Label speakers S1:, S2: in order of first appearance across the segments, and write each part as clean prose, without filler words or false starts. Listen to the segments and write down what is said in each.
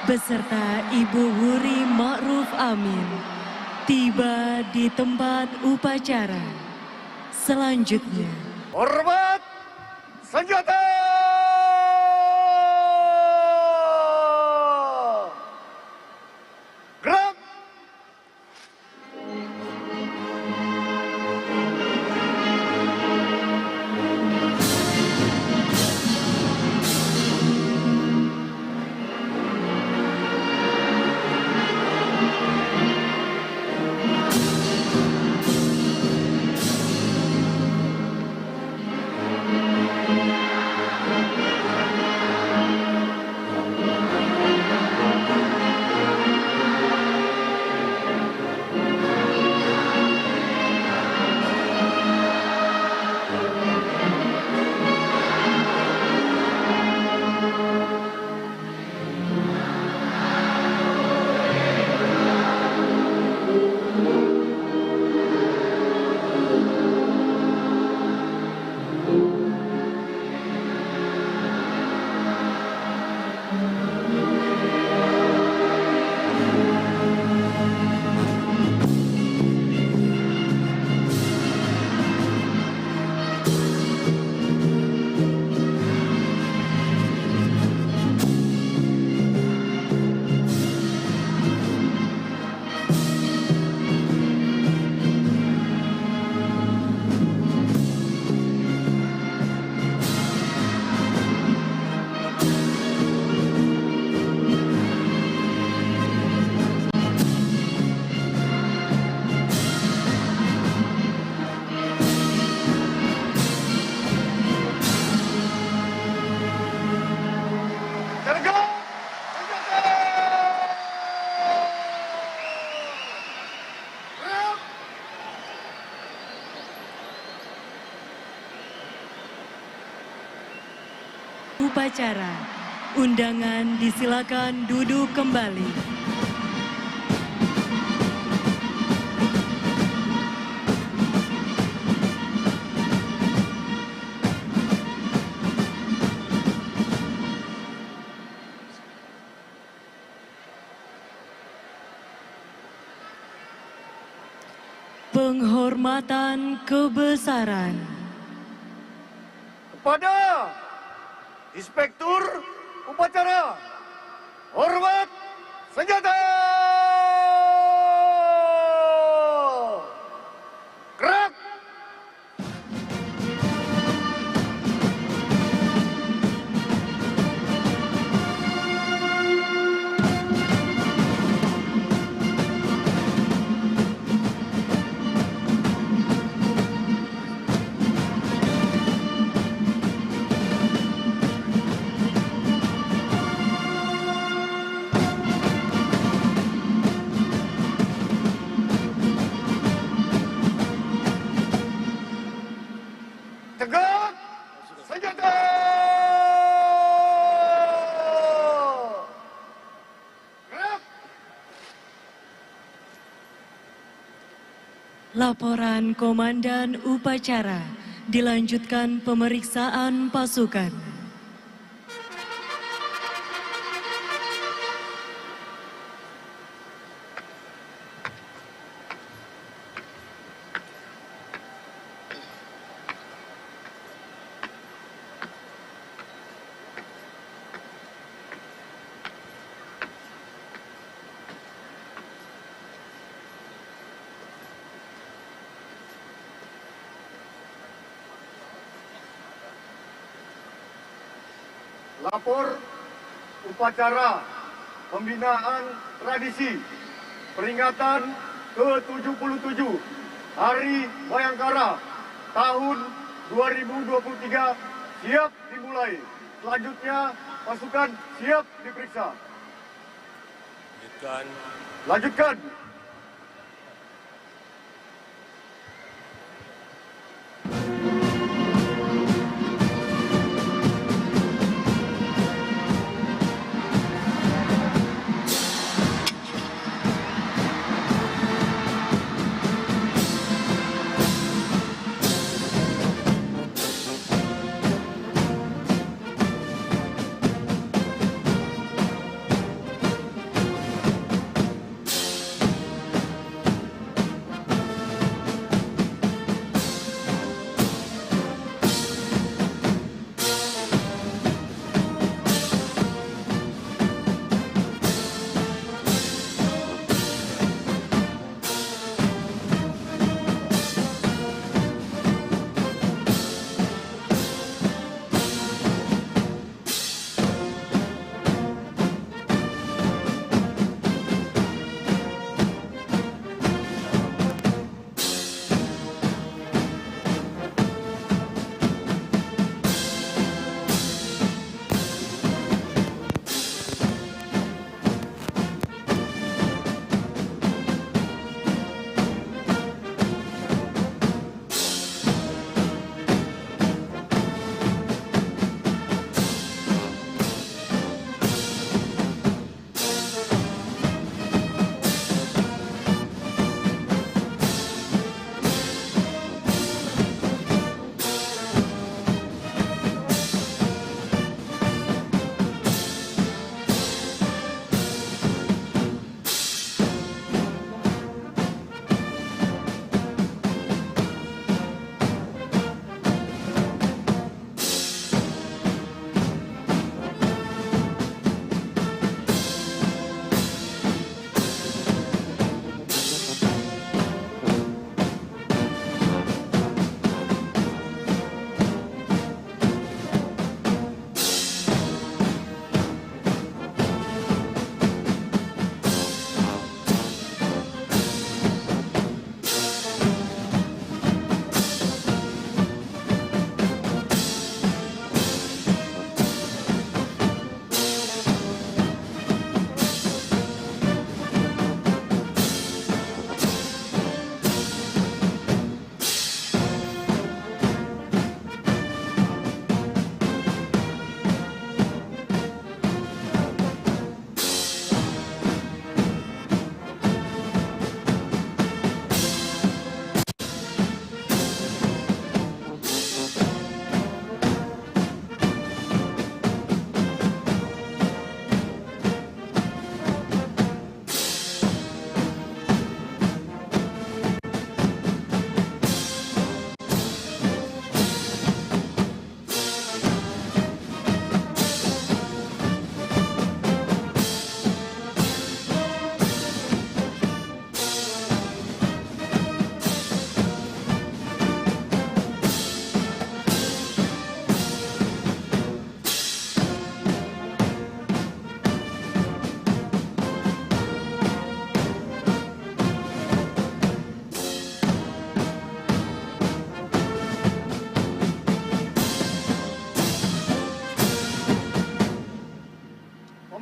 S1: beserta Ibu Wuri Ma'ruf Amin tiba di tempat upacara. Selanjutnya,
S2: hormat senjata! Gerak!
S1: upacara. Undangan disilakan duduk kembali. Penghormatan kebesaran
S2: Kepada Inspektur Upacara, hormat senjata! Gerak! Tegak senjata! Gerak!
S1: Laporan Komandan Upacara, dilanjutkan pemeriksaan pasukan.
S2: Lapor upacara pembinaan tradisi peringatan ke-77 Hari Bayangkara tahun 2023 siap dimulai. Selanjutnya pasukan siap diperiksa. Lanjutkan.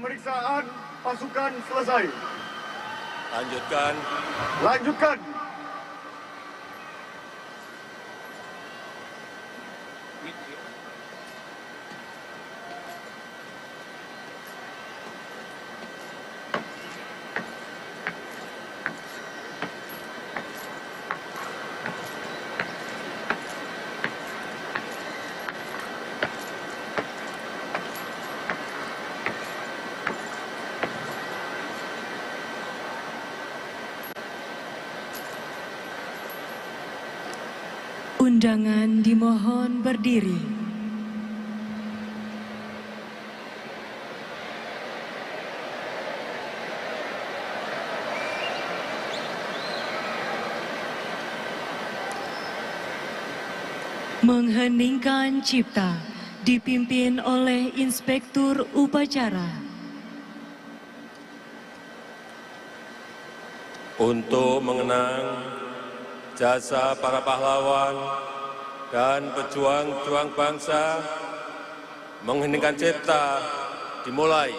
S2: Pemeriksaan pasukan selesai.
S3: Lanjutkan.
S2: Lanjutkan.
S1: Undangan dimohon berdiri. Mengheningkan cipta dipimpin oleh Inspektur Upacara.
S3: Untuk mengenang jasa para pahlawan dan pejuang-pejuang bangsa, mengheningkan cipta dimulai.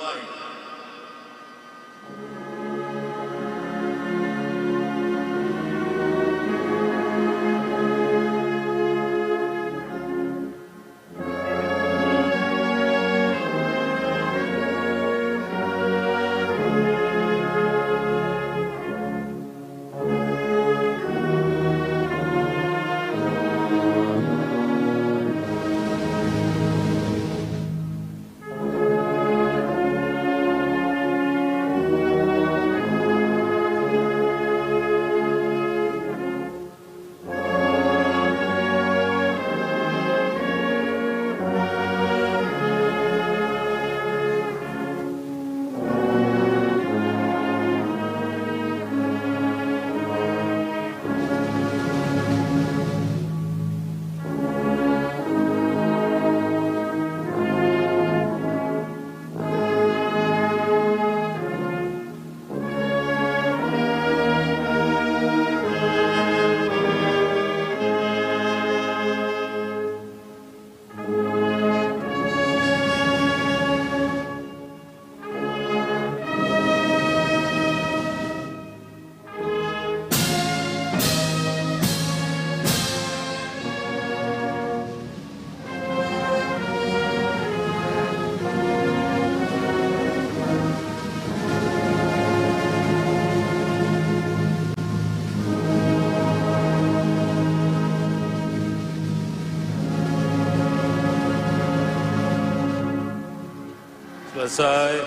S3: Selesai.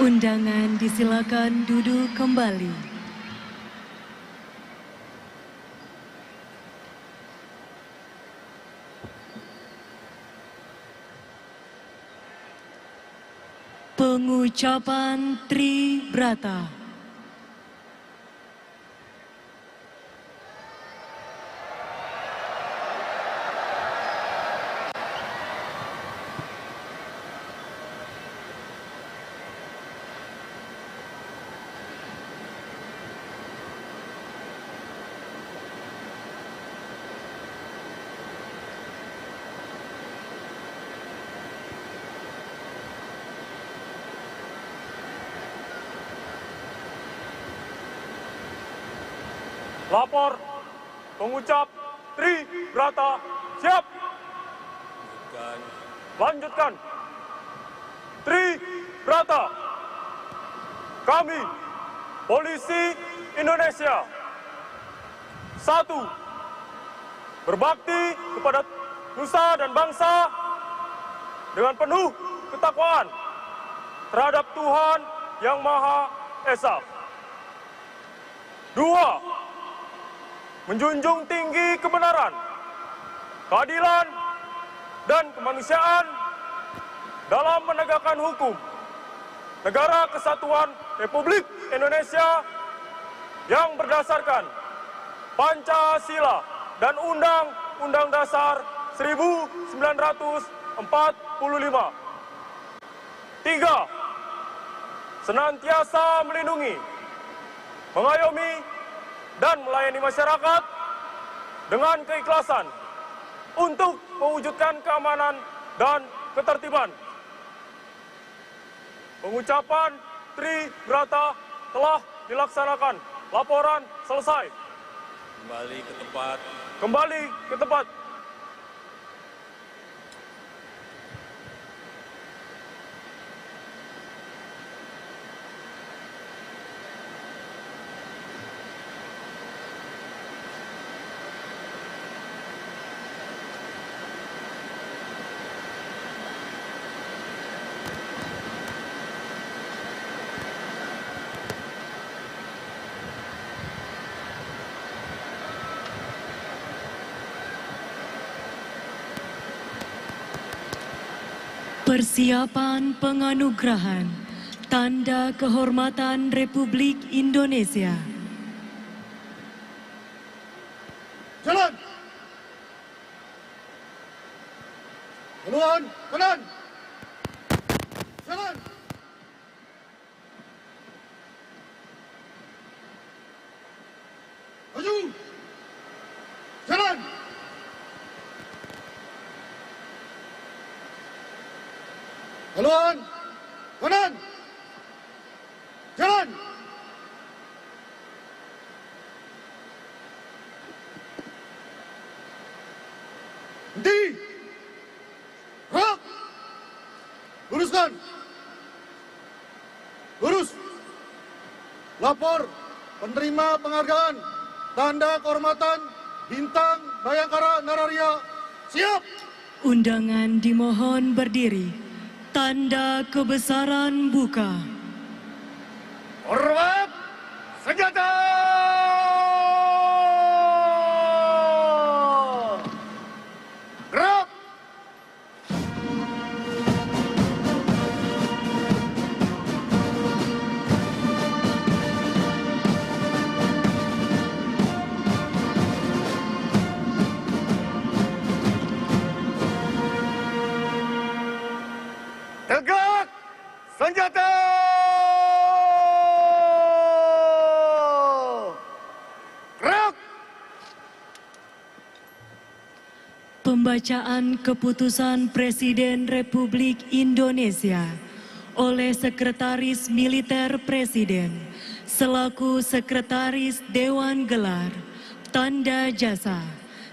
S1: Undangan disilakan duduk kembali. Pengucapan Tribrata.
S4: Lapor, pengucap Tribrata, siap. Lanjutkan. Tribrata. Kami, Polisi Indonesia. 1. Berbakti kepada nusa dan bangsa dengan penuh ketakwaan terhadap Tuhan Yang Maha Esa. 2. Menjunjung tinggi kebenaran, keadilan, dan kemanusiaan dalam menegakkan hukum Negara Kesatuan Republik Indonesia yang berdasarkan Pancasila dan Undang-Undang Dasar 1945. 3. Senantiasa melindungi, mengayomi, dan melayani masyarakat dengan keikhlasan untuk mewujudkan keamanan dan ketertiban. Pengucapan Tri Brata telah dilaksanakan. Laporan selesai.
S3: Kembali ke tempat.
S4: Kembali ke tempat.
S1: Persiapan penganugerahan Tanda Kehormatan Republik Indonesia.
S2: Jalan! Haluan, kanan! Jalan! Maju! Jalan! Haluan, kanan! Jalan! Henti! Gerak! Luruskan! Lurus! Lapor penerima penghargaan Tanda Kehormatan Bintang Bayangkara Nararia. Siap!
S1: Undangan dimohon berdiri. Tanda kebesaran buka.
S2: Hormat! Senjata! Gerak! Tegak! Senjata! Gerak!
S1: Pembacaan keputusan Presiden Republik Indonesia oleh Sekretaris Militer Presiden selaku Sekretaris Dewan Gelar, Tanda Jasa,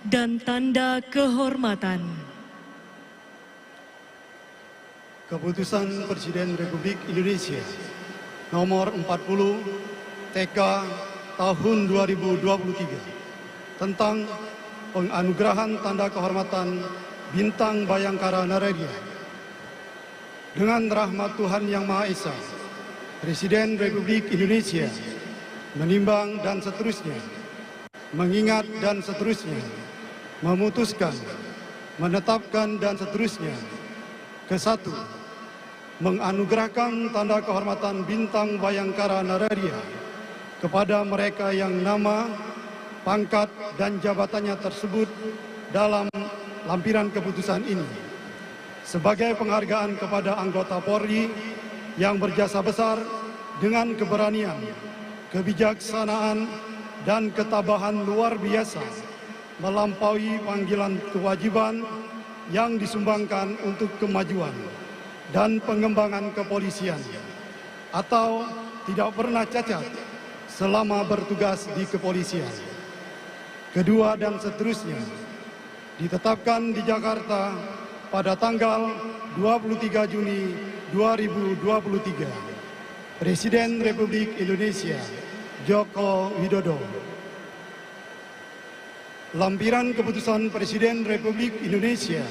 S1: dan Tanda Kehormatan.
S5: Keputusan Presiden Republik Indonesia nomor 40 TK tahun 2023 tentang penganugerahan Tanda Kehormatan Bintang Bayangkara Nararia. Dengan rahmat Tuhan Yang Maha Esa, Presiden Republik Indonesia menimbang dan seterusnya, mengingat dan seterusnya, memutuskan, menetapkan dan seterusnya. Kesatu, menganugerahkan Tanda Kehormatan Bintang Bayangkara Nararia kepada mereka yang nama, pangkat, dan jabatannya tersebut dalam lampiran keputusan ini sebagai penghargaan kepada anggota Polri yang berjasa besar dengan keberanian, kebijaksanaan, dan ketabahan luar biasa melampaui panggilan kewajiban yang disumbangkan untuk kemajuan dan pengembangan kepolisian atau tidak pernah cacat selama bertugas di kepolisian. Kedua dan seterusnya ditetapkan di Jakarta pada tanggal 23 Juni 2023. Presiden Republik Indonesia Joko Widodo. Lampiran Keputusan Presiden Republik Indonesia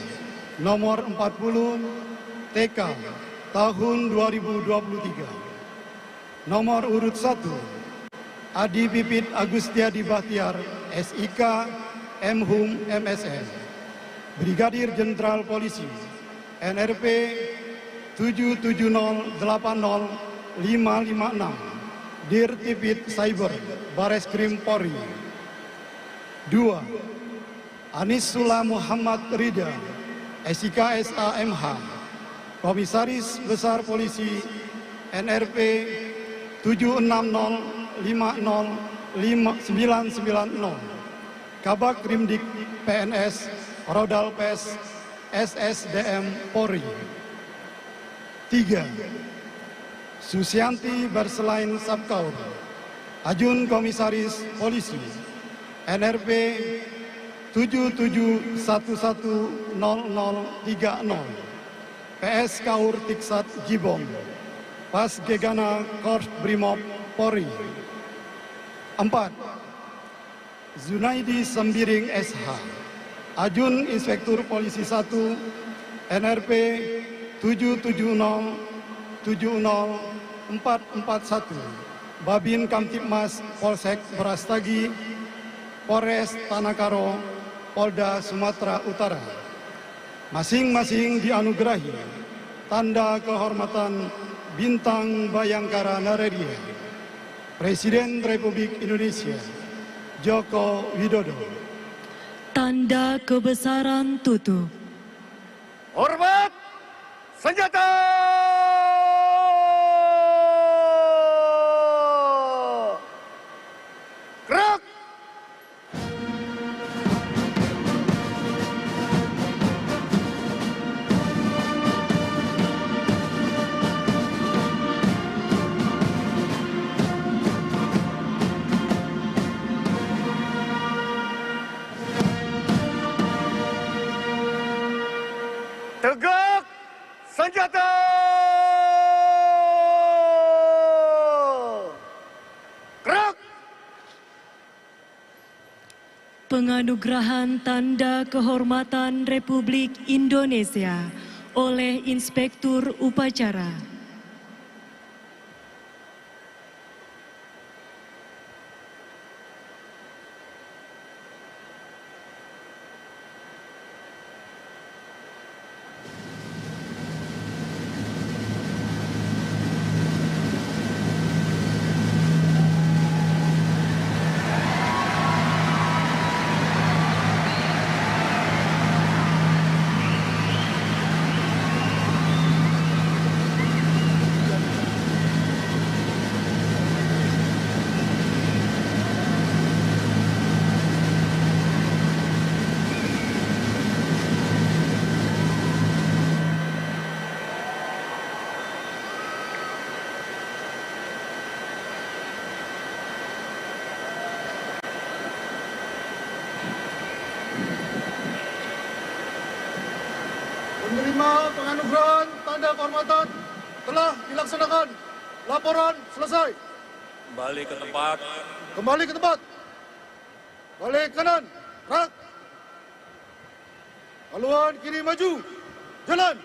S5: nomor 40 TK tahun 2023. Nomor urut 1 Adi Pipit Agustiadi Bahtiar SIK Mhum MSN, Brigadir Jenderal Polisi NRP 77080556, Dir Tipit Cyber Bareskrim Polri. 2. Anis Sula Muhammad Rida SIK SAMH, Komisaris Besar Polisi NRP 76050990, Kabak Rimdik PNS Rodal PES SSDM Polri. 3. Susianti Berselain Sabkaur, Ajun Komisaris Polisi, NRP 77110030, PS Kaur Tiksat Jibom, Pas Gegana Korps Brimob Polri. 4. Zunaidi Sembiring SH, Ajun Inspektur Polisi 1, NRP 77070441, Babin Kamtipmas Polsek Brastagi, Polres Tanah Polda Sumatera Utara. Masing-masing dianugerahi tanda kehormatan Bintang Bayangkara Naredia Presiden Republik Indonesia Joko Widodo.
S1: Tanda kebesaran tutup.
S2: Hormat senjata. Gerak. Tegak senjata. Gerak.
S1: Penganugerahan Tanda Kehormatan Republik Indonesia oleh Inspektur Upacara.
S2: Penerima penganugerahan tanda kehormatan telah dilaksanakan. Laporan selesai.
S3: Kembali ke tempat.
S2: Kembali ke tempat. Balik kanan. Gerak. Haluan kiri maju. Jalan.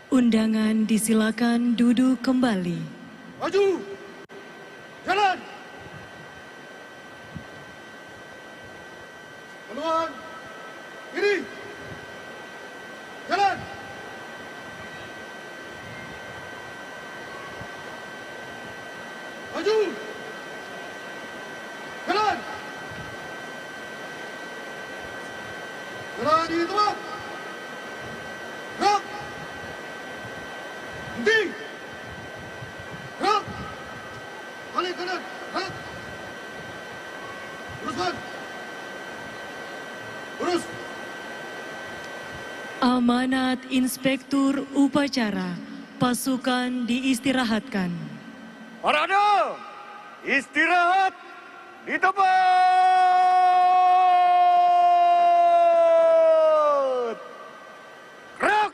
S1: Undangan disilakan duduk kembali.
S2: Maju. Jalan. Haluan kiri. Jalan. Maju. Jalan. Jalan di tempat. Gerak. Henti. Gerak. Balik kanan. Gerak. Luruskan. Lurus.
S1: Amanat Inspektur Upacara, pasukan diistirahatkan.
S2: Parade. Istirahat di tempat. Gerak.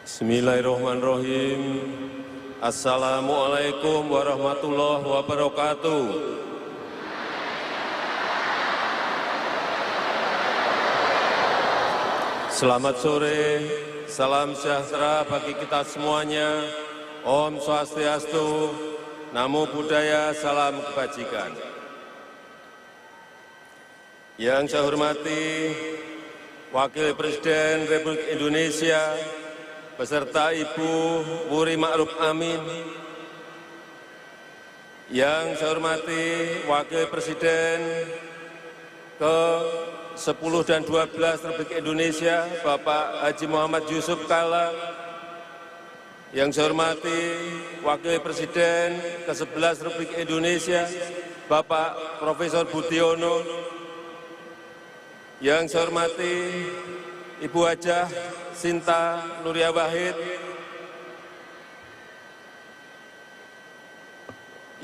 S3: Bismillahirrahmanirrahim. Assalamualaikum warahmatullahi wabarakatuh. Selamat sore, salam sejahtera bagi kita semuanya. Om Swastiastu, Namo Buddhaya, salam kebajikan. Yang saya hormati Wakil Presiden Republik Indonesia beserta Ibu Wuri Ma'ruf Amin, yang saya hormati Wakil Presiden ke-10 dan 12 Republik Indonesia, Bapak Haji Muhammad Yusuf Kalla, yang saya hormati Wakil Presiden ke-11 Republik Indonesia, Bapak Profesor Budiono, Yang saya hormati Ibu Hajah Sinta Nuria Wahid,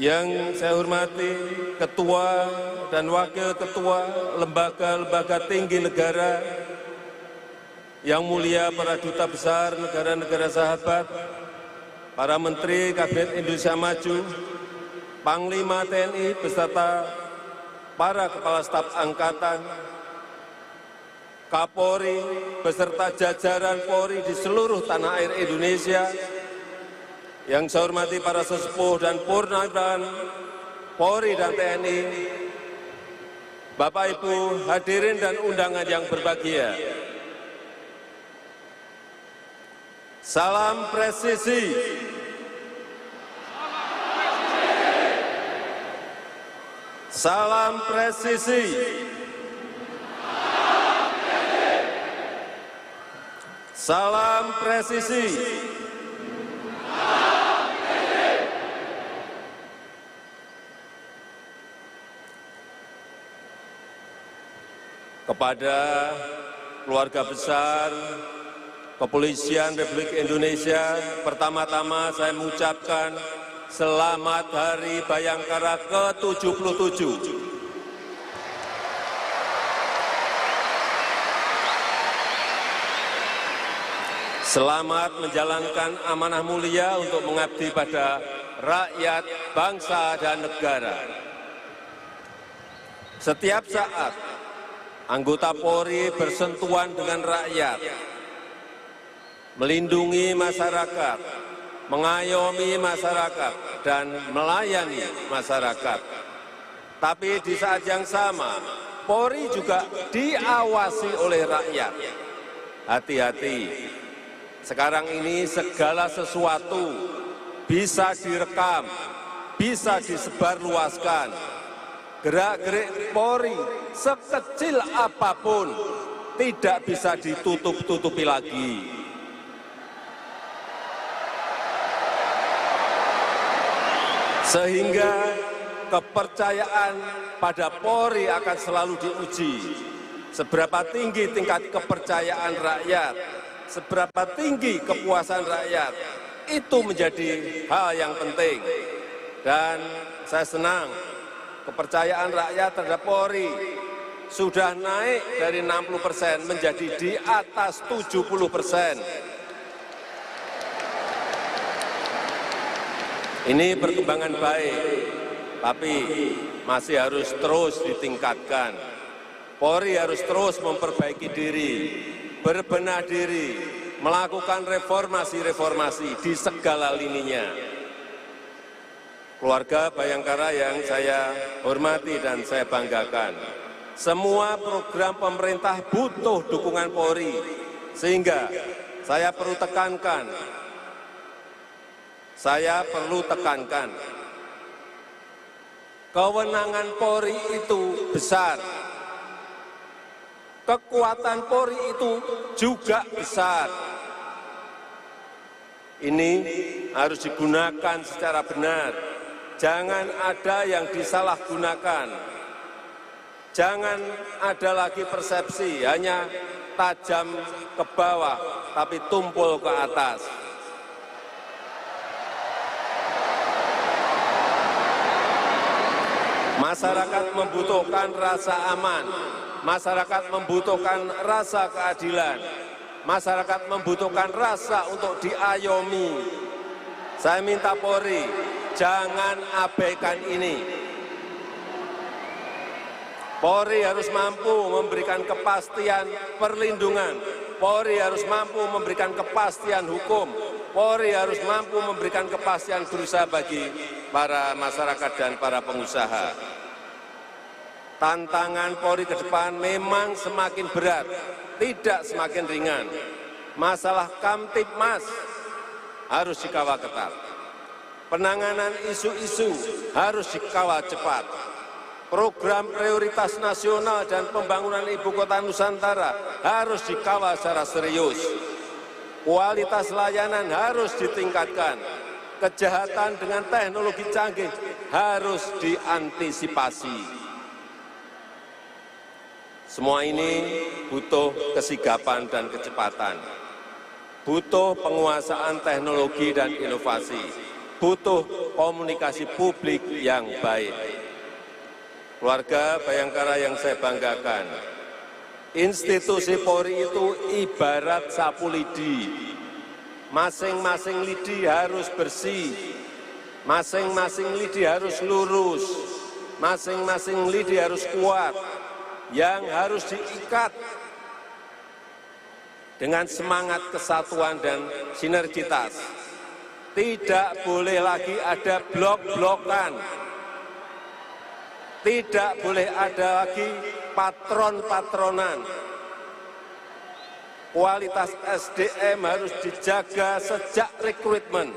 S3: yang saya hormati Ketua dan Wakil Ketua lembaga-lembaga tinggi negara, yang mulia para duta besar negara-negara sahabat, para Menteri Kabinet Indonesia Maju, Panglima TNI beserta para Kepala Staf Angkatan, Kapolri beserta jajaran Polri di seluruh tanah air Indonesia, yang saya hormati para sesepuh dan purnawiran Polri dan TNI, Bapak Ibu hadirin dan undangan yang berbahagia. Salam presisi. Salam presisi. Salam presisi. Kepada keluarga besar Kepolisian Republik Indonesia, pertama-tama saya mengucapkan selamat Hari Bayangkara ke-77. Selamat menjalankan amanah mulia untuk mengabdi pada rakyat, bangsa, dan negara. Setiap saat, anggota Polri bersentuhan dengan rakyat, melindungi masyarakat, mengayomi masyarakat, dan melayani masyarakat. Tapi di saat yang sama, Polri juga diawasi oleh rakyat. Hati-hati. Sekarang ini segala sesuatu bisa direkam, bisa disebarluaskan. Gerak-gerik Polri sekecil apapun tidak bisa ditutup-tutupi lagi. Sehingga kepercayaan pada Polri akan selalu diuji. Seberapa tinggi tingkat kepercayaan rakyat, seberapa tinggi kepuasan rakyat, itu menjadi hal yang penting. Dan saya senang kepercayaan rakyat terhadap Polri sudah naik dari 60% menjadi di atas 70%. Ini perkembangan baik, tapi masih harus terus ditingkatkan. Polri harus terus memperbaiki diri, berbenah diri, melakukan reformasi-reformasi di segala lininya. Keluarga Bayangkara yang saya hormati dan saya banggakan, semua program pemerintah butuh dukungan Polri, sehingga saya perlu tekankan, kewenangan Polri itu besar, kekuatan Polri itu juga besar. Ini harus digunakan secara benar. Jangan ada yang disalahgunakan. Jangan ada lagi persepsi hanya tajam ke bawah, tapi tumpul ke atas. Masyarakat membutuhkan rasa aman, masyarakat membutuhkan rasa keadilan, masyarakat membutuhkan rasa untuk diayomi. Saya minta Polri, jangan abaikan ini. Polri harus mampu memberikan kepastian perlindungan. Polri harus mampu memberikan kepastian hukum. Polri harus mampu memberikan kepastian berusaha bagi para masyarakat dan para pengusaha. Tantangan Polri ke depan memang semakin berat, tidak semakin ringan. Masalah Kamtibmas harus dikawal ketat. Penanganan isu-isu harus dikawal cepat. Program prioritas nasional dan pembangunan ibu kota Nusantara harus dikawal secara serius. Kualitas layanan harus ditingkatkan. Kejahatan dengan teknologi canggih harus diantisipasi. Semua ini butuh kesigapan dan kecepatan, butuh penguasaan teknologi dan inovasi, butuh komunikasi publik yang baik. Keluarga Bayangkara yang saya banggakan, institusi Polri itu ibarat sapu lidi. Masing-masing lidi harus bersih, masing-masing lidi harus lurus, masing-masing lidi harus kuat, yang harus diikat dengan semangat kesatuan dan sinergitas. Tidak boleh lagi ada blok-blokan, tidak boleh ada lagi patron-patronan. Kualitas SDM harus dijaga sejak rekrutmen.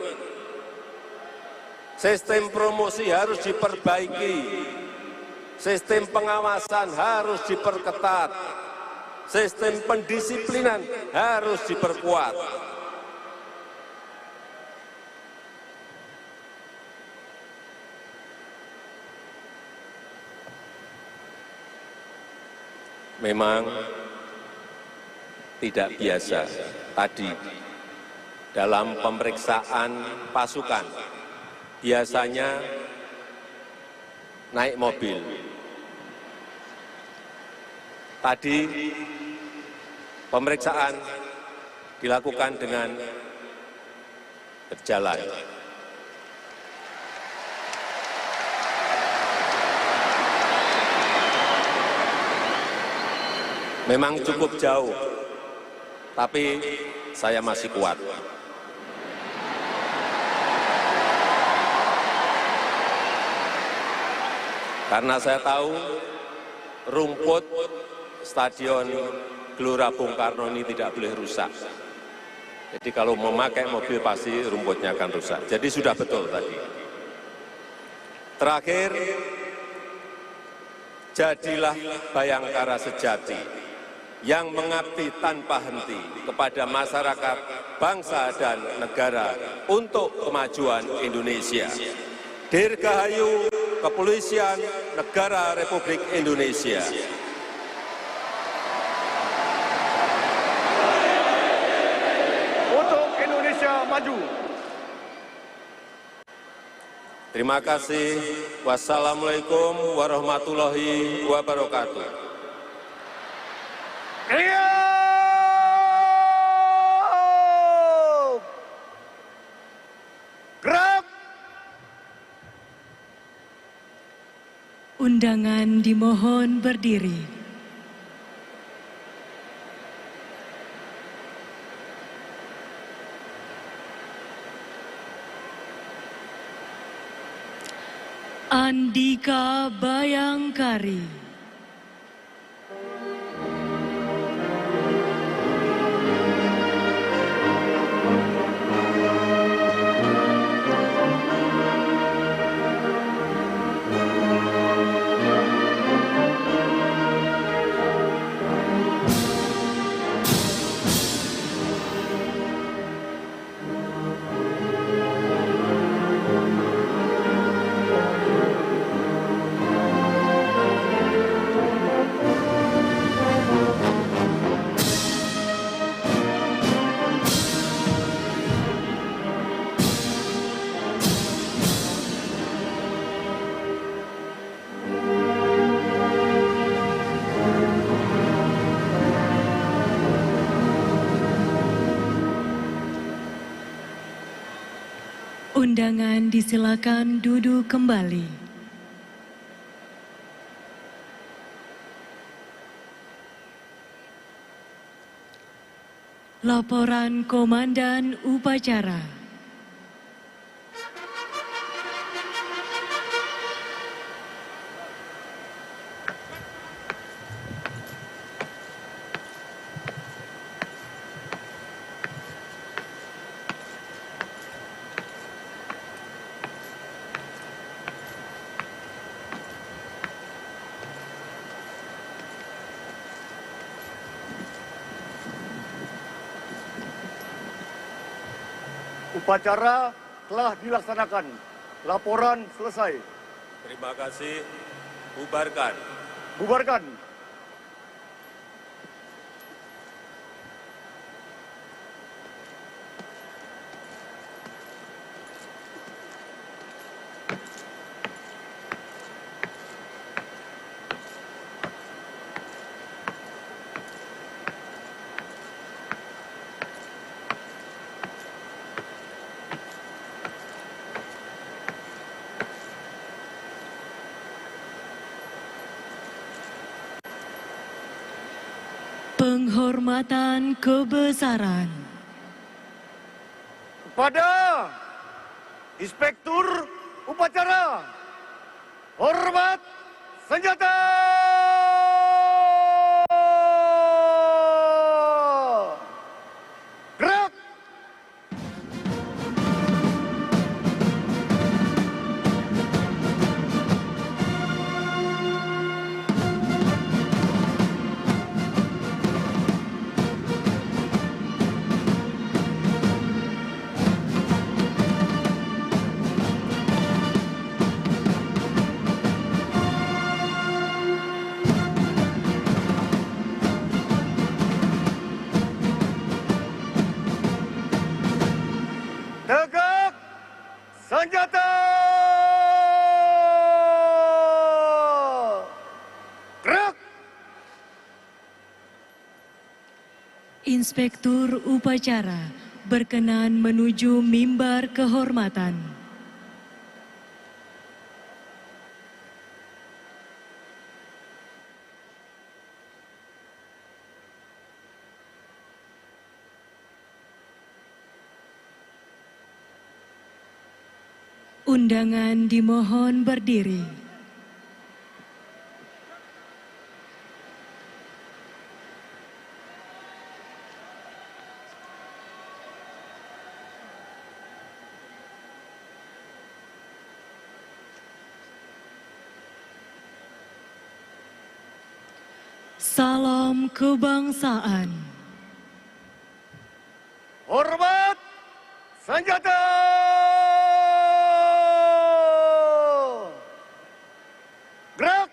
S3: Sistem promosi harus diperbaiki. Sistem pengawasan harus diperketat. Sistem pendisiplinan harus diperkuat. Memang tidak biasa tadi dalam pemeriksaan pasukan, biasanya naik mobil. Tadi pemeriksaan dilakukan dengan berjalan. Memang cukup jauh, tapi saya masih kuat. Karena saya tahu rumput Stadion Gelora Bung Karno ini tidak boleh rusak. Jadi kalau memakai mobil pasti rumputnya akan rusak. Jadi sudah betul tadi. Terakhir, jadilah Bayangkara sejati yang mengabdi tanpa henti kepada masyarakat, bangsa, dan negara untuk kemajuan Indonesia. Dirgahayu Kepolisian Negara Republik Indonesia.
S4: Untuk Indonesia maju.
S3: Terima kasih. Wassalamualaikum warahmatullahi wabarakatuh.
S4: Gerak!
S1: Undangan dimohon berdiri. Andika Bayangkari. Undangan disilakan duduk kembali. Laporan Komandan Upacara.
S4: Upacara telah dilaksanakan. Laporan selesai.
S3: Terima kasih. Bubarkan.
S4: Bubarkan.
S1: Penghormatan kebesaran
S4: Kepada Inspektur Upacara, hormat senjata. Gerak. Tegak senjata. Gerak.
S1: Inspektur Upacara berkenan menuju mimbar kehormatan. Undangan dimohon berdiri. Salam kebangsaan.
S4: Hormat senjata. Gerak.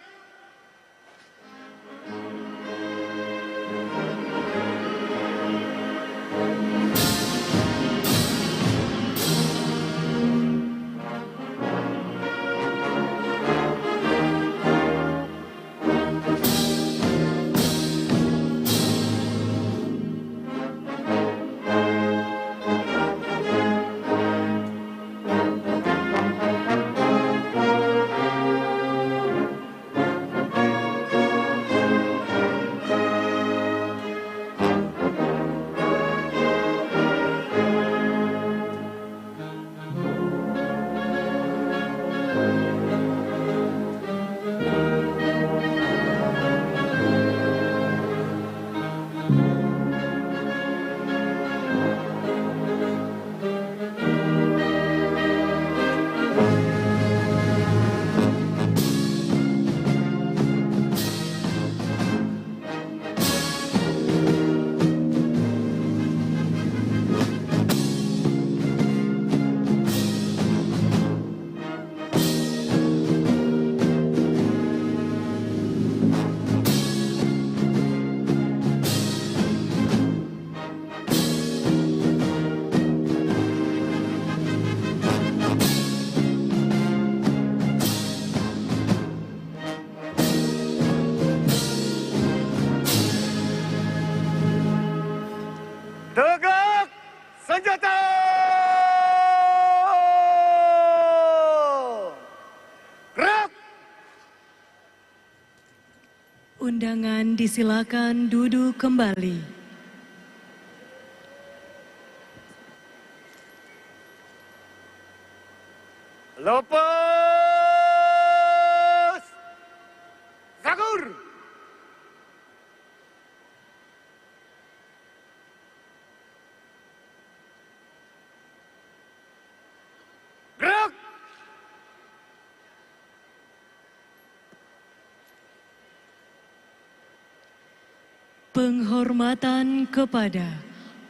S4: Tegak senjata. Gerak.
S1: Undangan disilakan duduk kembali.
S4: Lepas. Zagur. Gerak.
S1: Penghormatan kepada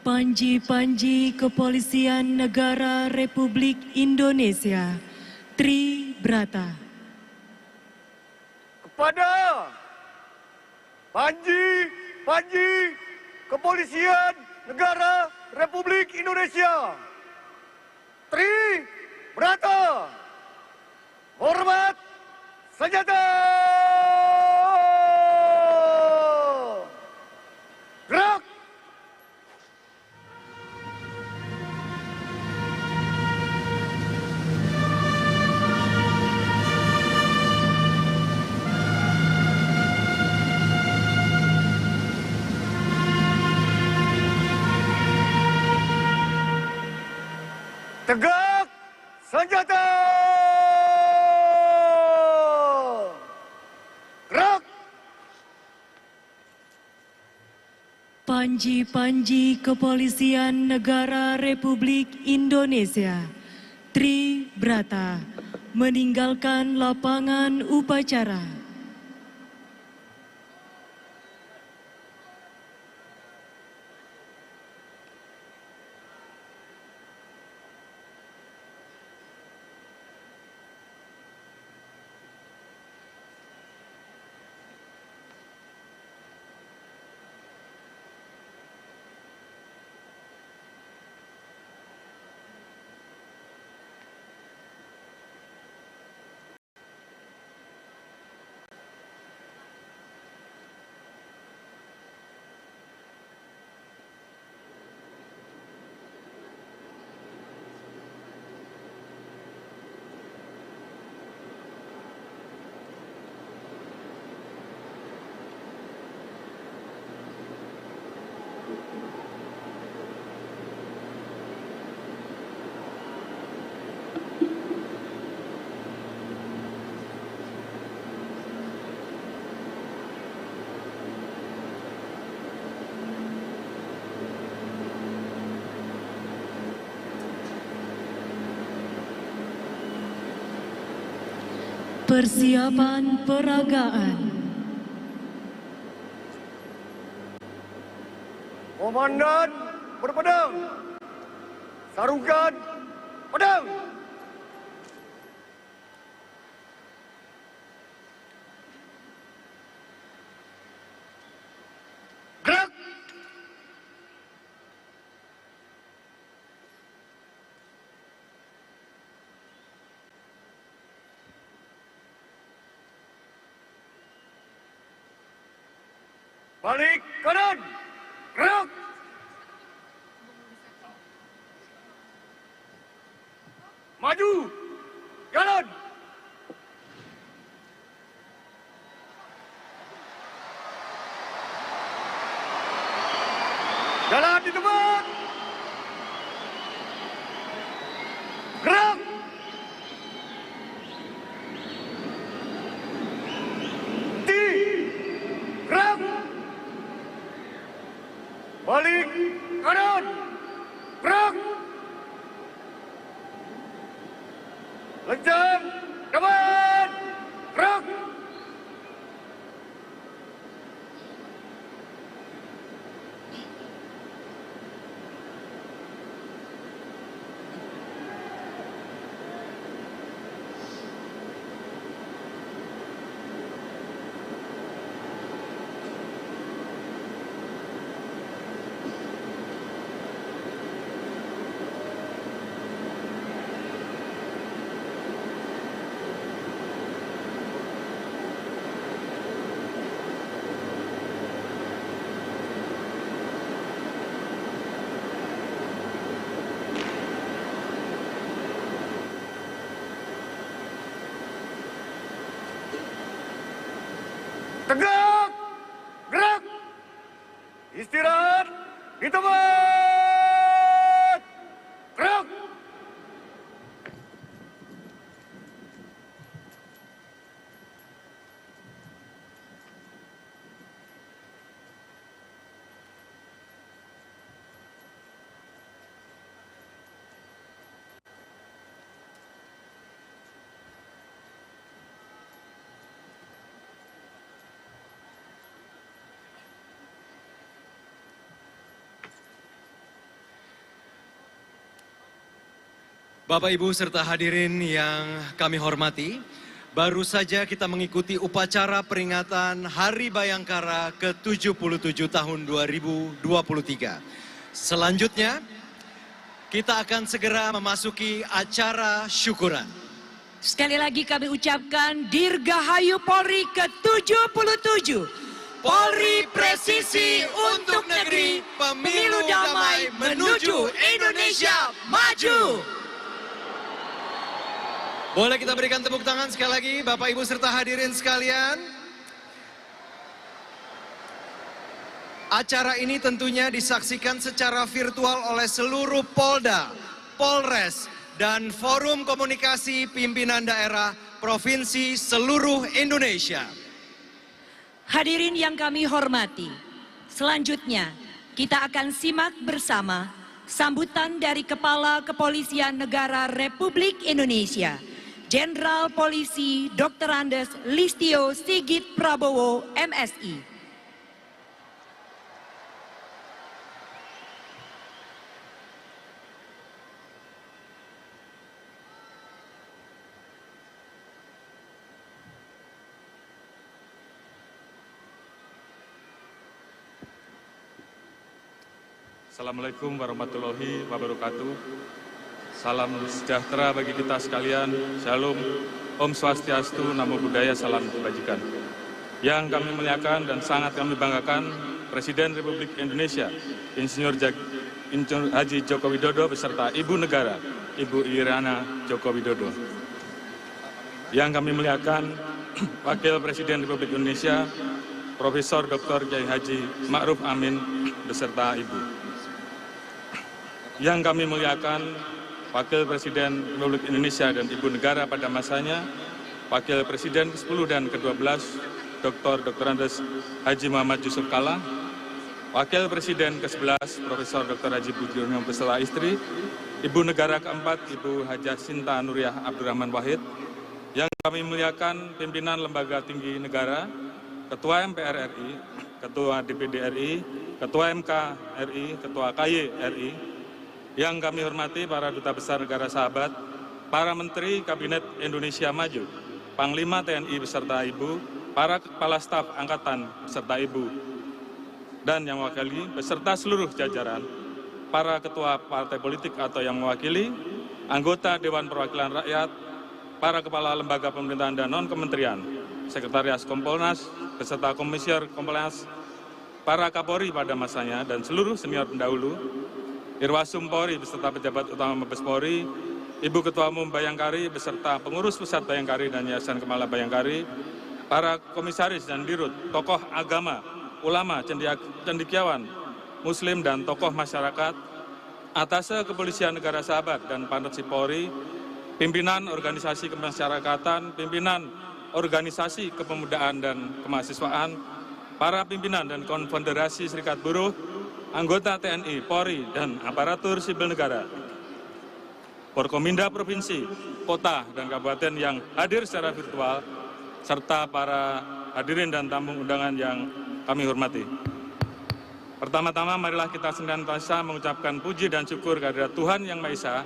S1: Panji-Panji Kepolisian Negara Republik Indonesia, Tri Brata.
S4: Kepada Panji Kepolisian Negara Republik Indonesia, Tri Brata, hormat senjata. Gerak. Tegak senjata. Gerak.
S1: Panji-panji Kepolisian Negara Republik Indonesia Tri Brata meninggalkan lapangan upacara. Persiapan peragaan.
S4: Komandan berpedang. Sarungkan pedang. Gerak. Balik kanan. Gerak. Maju. Jalan. Jalan di tempat. Gerak. Gerak. Balik kanan. Gerak. Lencang depan. Gerak. Tegak. Gerak. Istirahat di tempat. Gerak.
S6: Bapak, Ibu, serta hadirin yang kami hormati, baru saja kita mengikuti upacara peringatan Hari Bayangkara ke-77 tahun 2023. Selanjutnya, kita akan segera memasuki acara syukuran.
S7: Sekali lagi kami ucapkan Dirgahayu Polri ke-77. Polri presisi untuk negeri, pemilu damai menuju Indonesia maju.
S6: Boleh kita berikan tepuk tangan sekali lagi, Bapak, Ibu, serta hadirin sekalian. Acara ini tentunya disaksikan secara virtual oleh seluruh Polda, Polres, dan Forum Komunikasi Pimpinan Daerah Provinsi seluruh Indonesia.
S7: Hadirin yang kami hormati, selanjutnya kita akan simak bersama sambutan dari Kepala Kepolisian Negara Republik Indonesia, Jenderal Polisi Dr. Andes Listio Sigit Prabowo, MSI.
S8: Assalamualaikum warahmatullahi wabarakatuh. Salam sejahtera bagi kita sekalian. Shalom, Om Swastiastu, Namo Buddhaya, salam kebajikan. Yang kami muliakan dan sangat kami banggakan, Presiden Republik Indonesia, Insinyur Haji Joko Widodo beserta Ibu Negara, Ibu Iriana Joko Widodo. Yang kami muliakan, Wakil Presiden Republik Indonesia, Profesor Dr. Kiai Haji Ma'ruf Amin beserta Ibu. Yang kami muliakan, Wakil Presiden Republik Indonesia dan Ibu Negara pada masanya, Wakil Presiden ke-10 dan ke-12, Dr. Andes Haji Muhammad Yusuf Kalla, Wakil Presiden ke-11, Profesor Dr. Haji Budiono beserta istri, Ibu Negara ke-4, Ibu Hajah Sinta Nuriyah Abdurrahman Wahid. Yang kami muliakan, pimpinan Lembaga Tinggi Negara, Ketua MPR RI, Ketua DPD RI, Ketua MK RI, Ketua KY RI. Yang kami hormati para Duta Besar Negara Sahabat, para Menteri Kabinet Indonesia Maju, Panglima TNI beserta Ibu, para Kepala Staf Angkatan beserta Ibu, dan yang mewakili beserta seluruh jajaran, para Ketua Partai Politik atau yang mewakili, anggota Dewan Perwakilan Rakyat, para Kepala Lembaga Pemerintahan dan Non-Kementerian, Sekretariat Kompolnas beserta Komisioner Kompolnas, para Kapolri pada masanya dan seluruh senior pendahulu, Irwasum Polri beserta pejabat utama Mabes Polri, Ibu Ketua Umum Bayangkari beserta pengurus pusat Bayangkari dan Yayasan Kemala Bayangkari, para komisaris dan dirut, tokoh agama, ulama, cendekiawan, muslim dan tokoh masyarakat, Atase Kepolisian Negara Sahabat dan Panresi Polri, pimpinan organisasi kemasyarakatan, pimpinan organisasi kepemudaan dan kemahasiswaan, para pimpinan dan konfederasi serikat buruh, anggota TNI, Polri, dan aparatur sipil negara, Forkominda Provinsi, Kota, dan Kabupaten yang hadir secara virtual, serta para hadirin dan tamu undangan yang kami hormati. Pertama-tama, marilah kita senantiasa mengucapkan puji dan syukur kehadirat Tuhan Yang Maha Esa.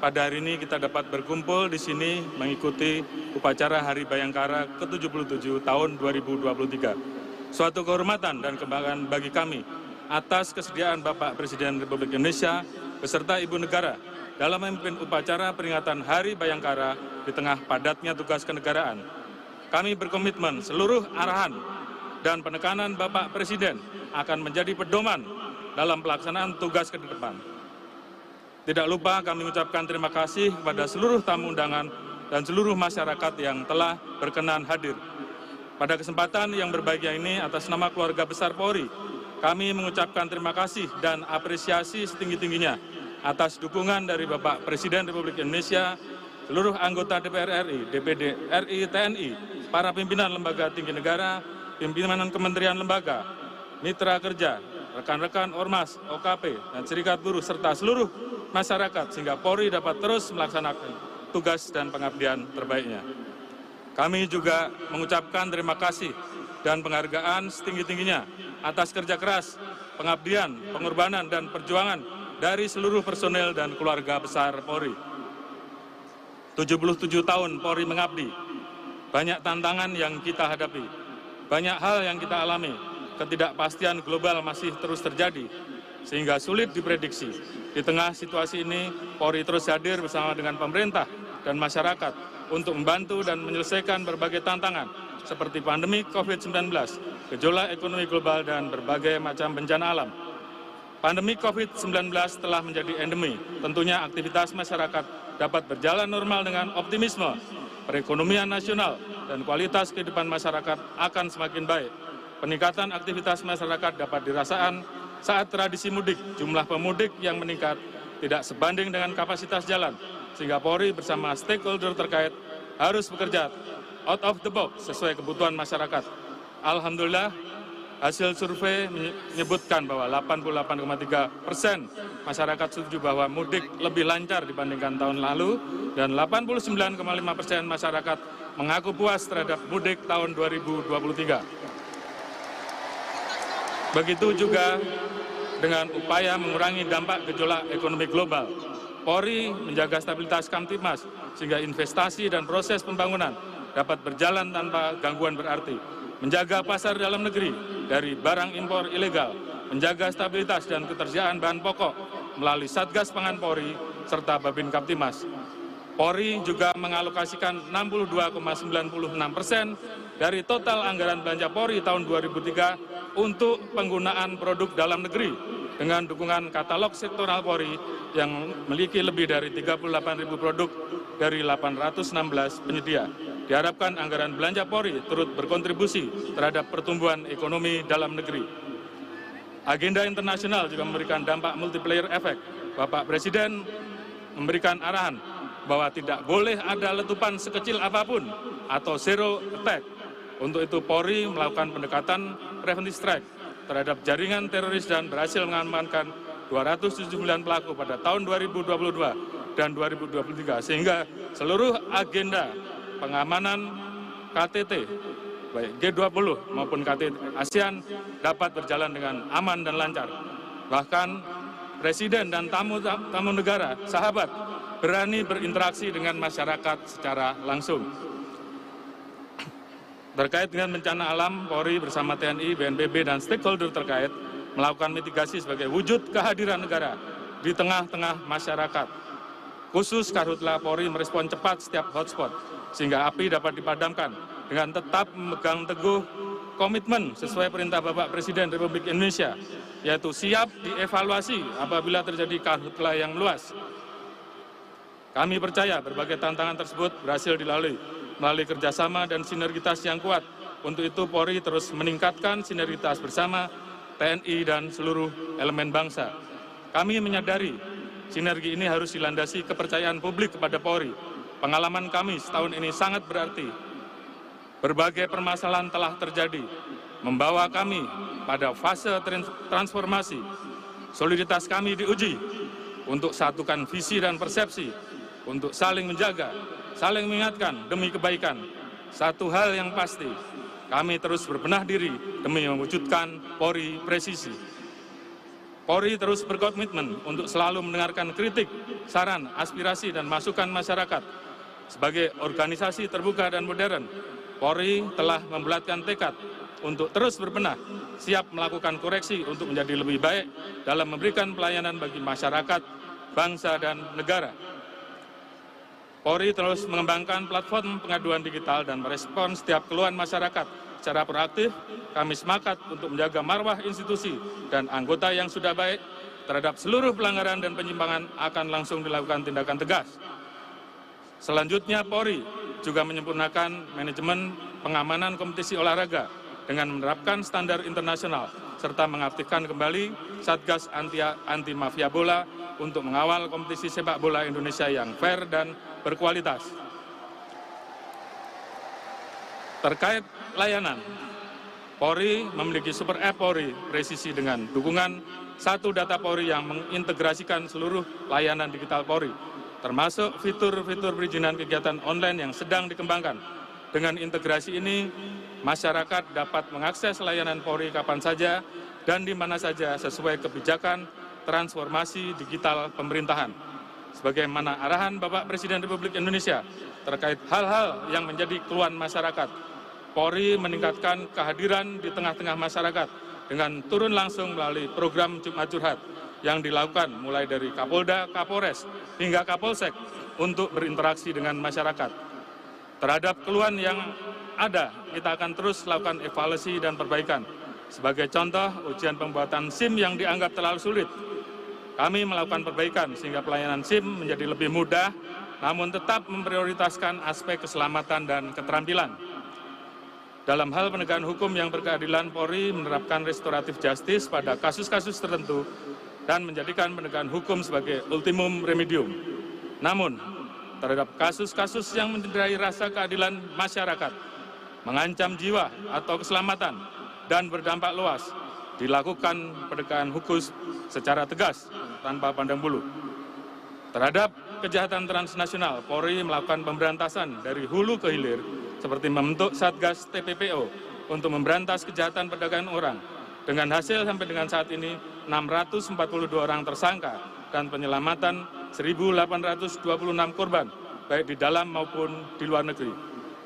S8: Pada hari ini kita dapat berkumpul di sini mengikuti upacara Hari Bayangkara ke-77 tahun 2023. Suatu kehormatan dan kebanggaan bagi kami atas kesediaan Bapak Presiden Republik Indonesia beserta Ibu Negara dalam memimpin upacara peringatan Hari Bayangkara di tengah padatnya tugas kenegaraan. Kami berkomitmen seluruh arahan dan penekanan Bapak Presiden akan menjadi pedoman dalam pelaksanaan tugas ke depan. Tidak lupa kami mengucapkan terima kasih kepada seluruh tamu undangan dan seluruh masyarakat yang telah berkenan hadir. Pada kesempatan yang berbahagia ini, atas nama keluarga besar Polri, kami mengucapkan terima kasih dan apresiasi setinggi-tingginya atas dukungan dari Bapak Presiden Republik Indonesia, seluruh anggota DPR RI, DPD RI, TNI, para pimpinan lembaga tinggi negara, pimpinan kementerian lembaga, mitra kerja, rekan-rekan Ormas, OKP, dan serikat buruh, serta seluruh masyarakat, sehingga Polri dapat terus melaksanakan tugas dan pengabdian terbaiknya. Kami juga mengucapkan terima kasih dan penghargaan setinggi-tingginya atas kerja keras, pengabdian, pengorbanan, dan perjuangan dari seluruh personel dan keluarga besar Polri. 77 tahun Polri mengabdi, banyak tantangan yang kita hadapi, banyak hal yang kita alami, ketidakpastian global masih terus terjadi, sehingga sulit diprediksi. Di tengah situasi ini, Polri terus hadir bersama dengan pemerintah dan masyarakat untuk membantu dan menyelesaikan berbagai tantangan, seperti pandemi COVID-19, gejolak ekonomi global, dan berbagai macam bencana alam. Pandemi COVID-19 telah menjadi endemi. Tentunya aktivitas masyarakat dapat berjalan normal dengan optimisme. Perekonomian nasional dan kualitas kehidupan masyarakat akan semakin baik. Peningkatan aktivitas masyarakat dapat dirasakan saat tradisi mudik. Jumlah pemudik yang meningkat tidak sebanding dengan kapasitas jalan, sehingga Polri bersama stakeholder terkait harus bekerja out of the box sesuai kebutuhan masyarakat. Alhamdulillah, hasil survei menyebutkan bahwa 88,3% masyarakat setuju bahwa mudik lebih lancar dibandingkan tahun lalu, dan 89,5% masyarakat mengaku puas terhadap mudik tahun 2023. Begitu juga dengan upaya mengurangi dampak gejolak ekonomi global, Polri menjaga stabilitas Kamtibmas sehingga investasi dan proses pembangunan dapat berjalan tanpa gangguan berarti, menjaga pasar dalam negeri dari barang impor ilegal, menjaga stabilitas dan ketersediaan bahan pokok melalui Satgas Pangan Polri serta Babin Kamtibmas. Polri juga mengalokasikan 62,96% dari total anggaran belanja Polri tahun 2003 untuk penggunaan produk dalam negeri dengan dukungan katalog sektoral Polri yang memiliki lebih dari 38.000 produk dari 816 penyedia. Diharapkan anggaran belanja Polri turut berkontribusi terhadap pertumbuhan ekonomi dalam negeri. Agenda internasional juga memberikan dampak multiplier effect. Bapak Presiden memberikan arahan bahwa tidak boleh ada letupan sekecil apapun atau zero attack. Untuk itu Polri melakukan pendekatan preventive strike terhadap jaringan teroris dan berhasil mengamankan 279 pelaku pada tahun 2022 dan 2023, sehingga seluruh agenda pengamanan KTT baik G20 maupun KTT ASEAN dapat berjalan dengan aman dan lancar. Bahkan Presiden dan tamu negara sahabat berani berinteraksi dengan masyarakat secara langsung. Terkait dengan bencana alam, Polri bersama TNI, BNPB, dan stakeholder terkait melakukan mitigasi sebagai wujud kehadiran negara di tengah-tengah masyarakat. Khusus Karhutla Polri merespon cepat setiap hotspot, sehingga api dapat dipadamkan dengan tetap memegang teguh komitmen sesuai perintah Bapak Presiden Republik Indonesia, yaitu siap dievaluasi apabila terjadi karhutla yang luas. Kami percaya berbagai tantangan tersebut berhasil dilalui melalui kerjasama dan sinergitas yang kuat. Untuk itu Polri terus meningkatkan sinergitas bersama TNI dan seluruh elemen bangsa. Kami menyadari sinergi ini harus dilandasi kepercayaan publik kepada Polri. Pengalaman kami setahun ini sangat berarti. Berbagai permasalahan telah terjadi, membawa kami pada fase transformasi. Soliditas kami diuji untuk satukan visi dan persepsi, untuk saling menjaga, saling mengingatkan demi kebaikan. Satu hal yang pasti, kami terus berbenah diri demi mewujudkan Polri presisi. Polri terus berkomitmen untuk selalu mendengarkan kritik, saran, aspirasi, dan masukan masyarakat. Sebagai organisasi terbuka dan modern, Polri telah membulatkan tekad untuk terus berbenah, siap melakukan koreksi untuk menjadi lebih baik dalam memberikan pelayanan bagi masyarakat, bangsa, dan negara. Polri terus mengembangkan platform pengaduan digital dan merespon setiap keluhan masyarakat secara proaktif. Kami sepakat untuk menjaga marwah institusi dan anggota yang sudah baik terhadap seluruh pelanggaran dan penyimpangan akan langsung dilakukan tindakan tegas. Selanjutnya, Polri juga menyempurnakan manajemen pengamanan kompetisi olahraga dengan menerapkan standar internasional serta mengaktifkan kembali Satgas Anti Mafia Bola untuk mengawal kompetisi sepak bola Indonesia yang fair dan berkualitas. Terkait layanan, Polri memiliki Super App Polri presisi dengan dukungan satu data Polri yang mengintegrasikan seluruh layanan digital Polri, termasuk fitur-fitur perizinan kegiatan online yang sedang dikembangkan. Dengan integrasi ini, masyarakat dapat mengakses layanan Polri kapan saja dan di mana saja sesuai kebijakan transformasi digital pemerintahan. Sebagaimana arahan Bapak Presiden Republik Indonesia terkait hal-hal yang menjadi keluhan masyarakat, Polri meningkatkan kehadiran di tengah-tengah masyarakat dengan turun langsung melalui program Jumat Curhat yang dilakukan mulai dari Kapolda, Kapolres, hingga Kapolsek untuk berinteraksi dengan masyarakat. Terhadap keluhan yang ada, kita akan terus lakukan evaluasi dan perbaikan. Sebagai contoh, ujian pembuatan SIM yang dianggap terlalu sulit. Kami melakukan perbaikan sehingga pelayanan SIM menjadi lebih mudah, namun tetap memprioritaskan aspek keselamatan dan keterampilan. Dalam hal penegakan hukum yang berkeadilan, Polri menerapkan restoratif justice pada kasus-kasus tertentu dan menjadikan penegakan hukum sebagai ultimum remedium. Namun, terhadap kasus-kasus yang mencederai rasa keadilan masyarakat, mengancam jiwa atau keselamatan, dan berdampak luas, dilakukan penegakan hukum secara tegas tanpa pandang bulu. Terhadap kejahatan transnasional, Polri melakukan pemberantasan dari hulu ke hilir, seperti membentuk Satgas TPPO untuk memberantas kejahatan perdagangan orang. Dengan hasil sampai dengan saat ini, 642 orang tersangka dan penyelamatan 1.826 korban, baik di dalam maupun di luar negeri.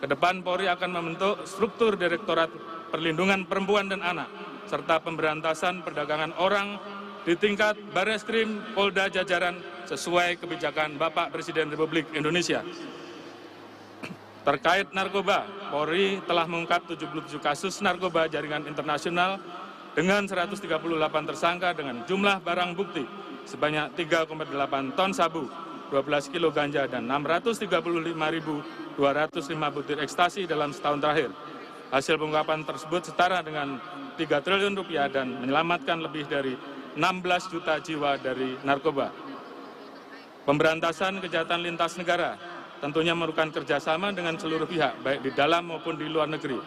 S8: Kedepan Polri akan membentuk struktur Direktorat Perlindungan Perempuan dan Anak, serta pemberantasan perdagangan orang di tingkat Bareskrim Polda jajaran sesuai kebijakan Bapak Presiden Republik Indonesia. Terkait narkoba, Polri telah mengungkap 77 kasus narkoba jaringan internasional dengan 138 tersangka dengan jumlah barang bukti sebanyak 3,8 ton sabu, 12 kilo ganja, dan 635.205 butir ekstasi dalam setahun terakhir. Hasil pengungkapan tersebut setara dengan 3 triliun rupiah dan menyelamatkan lebih dari 16 juta jiwa dari narkoba. Pemberantasan kejahatan lintas negara tentunya memerlukan kerjasama dengan seluruh pihak, baik di dalam maupun di luar negeri.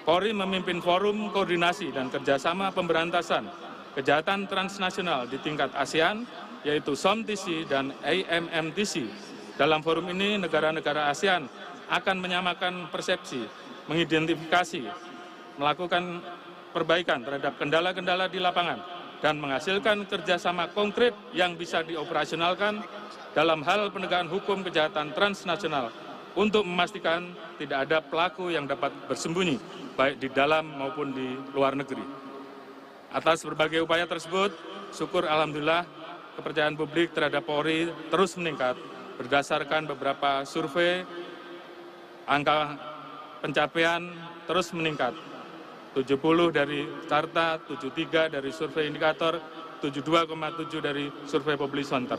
S8: Polri memimpin forum koordinasi dan kerjasama pemberantasan kejahatan transnasional di tingkat ASEAN, yaitu SOMTC dan AMMTC. Dalam forum ini, negara-negara ASEAN akan menyamakan persepsi, mengidentifikasi, melakukan perbaikan terhadap kendala-kendala di lapangan, dan menghasilkan kerjasama konkret yang bisa dioperasionalkan dalam hal penegakan hukum kejahatan transnasional untuk memastikan tidak ada pelaku yang dapat bersembunyi, baik di dalam maupun di luar negeri. Atas berbagai upaya tersebut, syukur alhamdulillah kepercayaan publik terhadap Polri terus meningkat berdasarkan beberapa survei. Angka pencapaian terus meningkat, 70 dari Carta, 73 dari survei indikator, 72,7 dari survei Public Center.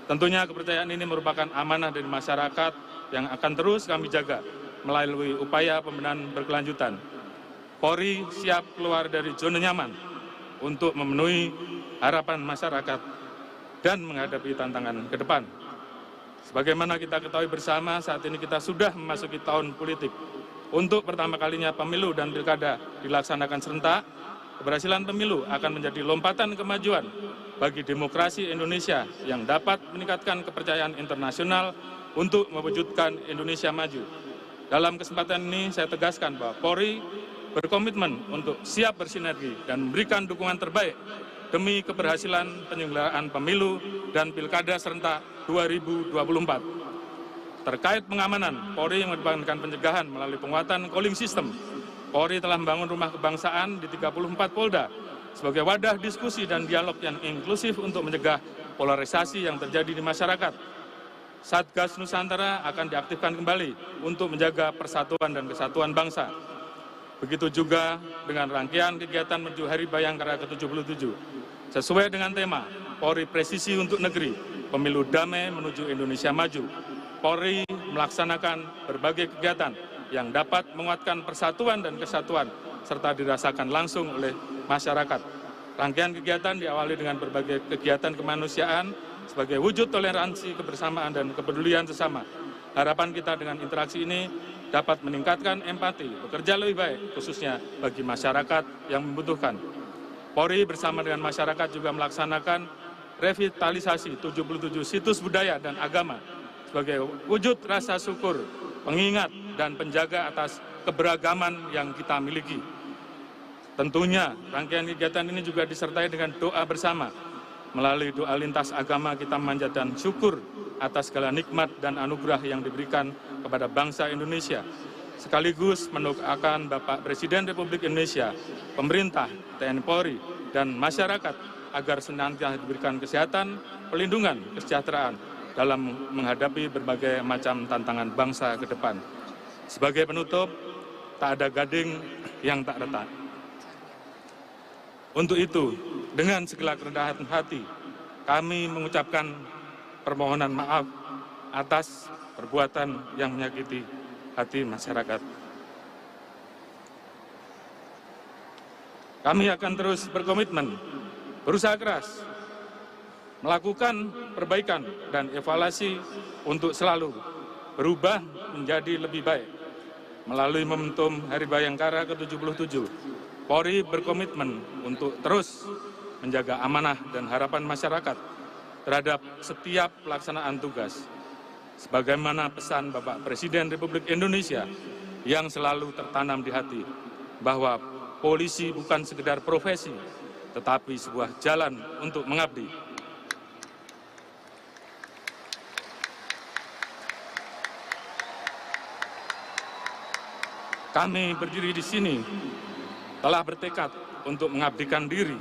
S8: Tentunya kepercayaan ini merupakan amanah dari masyarakat yang akan terus kami jaga melalui upaya pembenahan berkelanjutan. Polri siap keluar dari zona nyaman untuk memenuhi harapan masyarakat dan menghadapi tantangan ke depan. Sebagaimana kita ketahui bersama, saat ini kita sudah memasuki tahun politik. Untuk pertama kalinya pemilu dan pilkada dilaksanakan serentak, keberhasilan pemilu akan menjadi lompatan kemajuan bagi demokrasi Indonesia yang dapat meningkatkan kepercayaan internasional untuk mewujudkan Indonesia maju. Dalam kesempatan ini saya tegaskan bahwa Polri berkomitmen untuk siap bersinergi dan memberikan dukungan terbaik demi keberhasilan penyelenggaraan pemilu dan pilkada serentak 2024. Terkait pengamanan, Polri mengedepankan pencegahan melalui penguatan calling system. Polri telah membangun rumah kebangsaan di 34 Polda sebagai wadah diskusi dan dialog yang inklusif untuk mencegah polarisasi yang terjadi di masyarakat. Satgas Nusantara akan diaktifkan kembali untuk menjaga persatuan dan kesatuan bangsa. Begitu juga dengan rangkaian kegiatan menuju Hari Bayangkara ke-77. Sesuai dengan tema Polri Presisi untuk Negeri, Pemilu Damai menuju Indonesia Maju, Polri melaksanakan berbagai kegiatan yang dapat menguatkan persatuan dan kesatuan serta dirasakan langsung oleh masyarakat. Rangkaian kegiatan diawali dengan berbagai kegiatan kemanusiaan sebagai wujud toleransi, kebersamaan, dan kepedulian sesama. Harapan kita dengan interaksi ini dapat meningkatkan empati, bekerja lebih baik, khususnya bagi masyarakat yang membutuhkan. Polri bersama dengan masyarakat juga melaksanakan revitalisasi 77 situs budaya dan agama sebagai wujud rasa syukur, pengingat, dan penjaga atas keberagaman yang kita miliki. Tentunya rangkaian kegiatan ini juga disertai dengan doa bersama. Melalui doa lintas agama kita memanjatkan syukur atas segala nikmat dan anugerah yang diberikan kepada bangsa Indonesia. Sekaligus mendoakan Bapak Presiden Republik Indonesia, pemerintah, TNI Polri, dan masyarakat agar senantiasa diberikan kesehatan, perlindungan, kesejahteraan dalam menghadapi berbagai macam tantangan bangsa ke depan. Sebagai penutup, tak ada gading yang tak retak. Untuk itu, dengan segala kerendahan hati, kami mengucapkan permohonan maaf atas perbuatan yang menyakiti hati masyarakat. Kami akan terus berkomitmen, berusaha keras melakukan perbaikan dan evaluasi untuk selalu berubah menjadi lebih baik. Melalui momentum Hari Bayangkara ke-77, Polri berkomitmen untuk terus menjaga amanah dan harapan masyarakat terhadap setiap pelaksanaan tugas. Sebagaimana pesan Bapak Presiden Republik Indonesia yang selalu tertanam di hati, bahwa polisi bukan sekedar profesi, tetapi sebuah jalan untuk mengabdi. Kami berdiri di sini telah bertekad untuk mengabdikan diri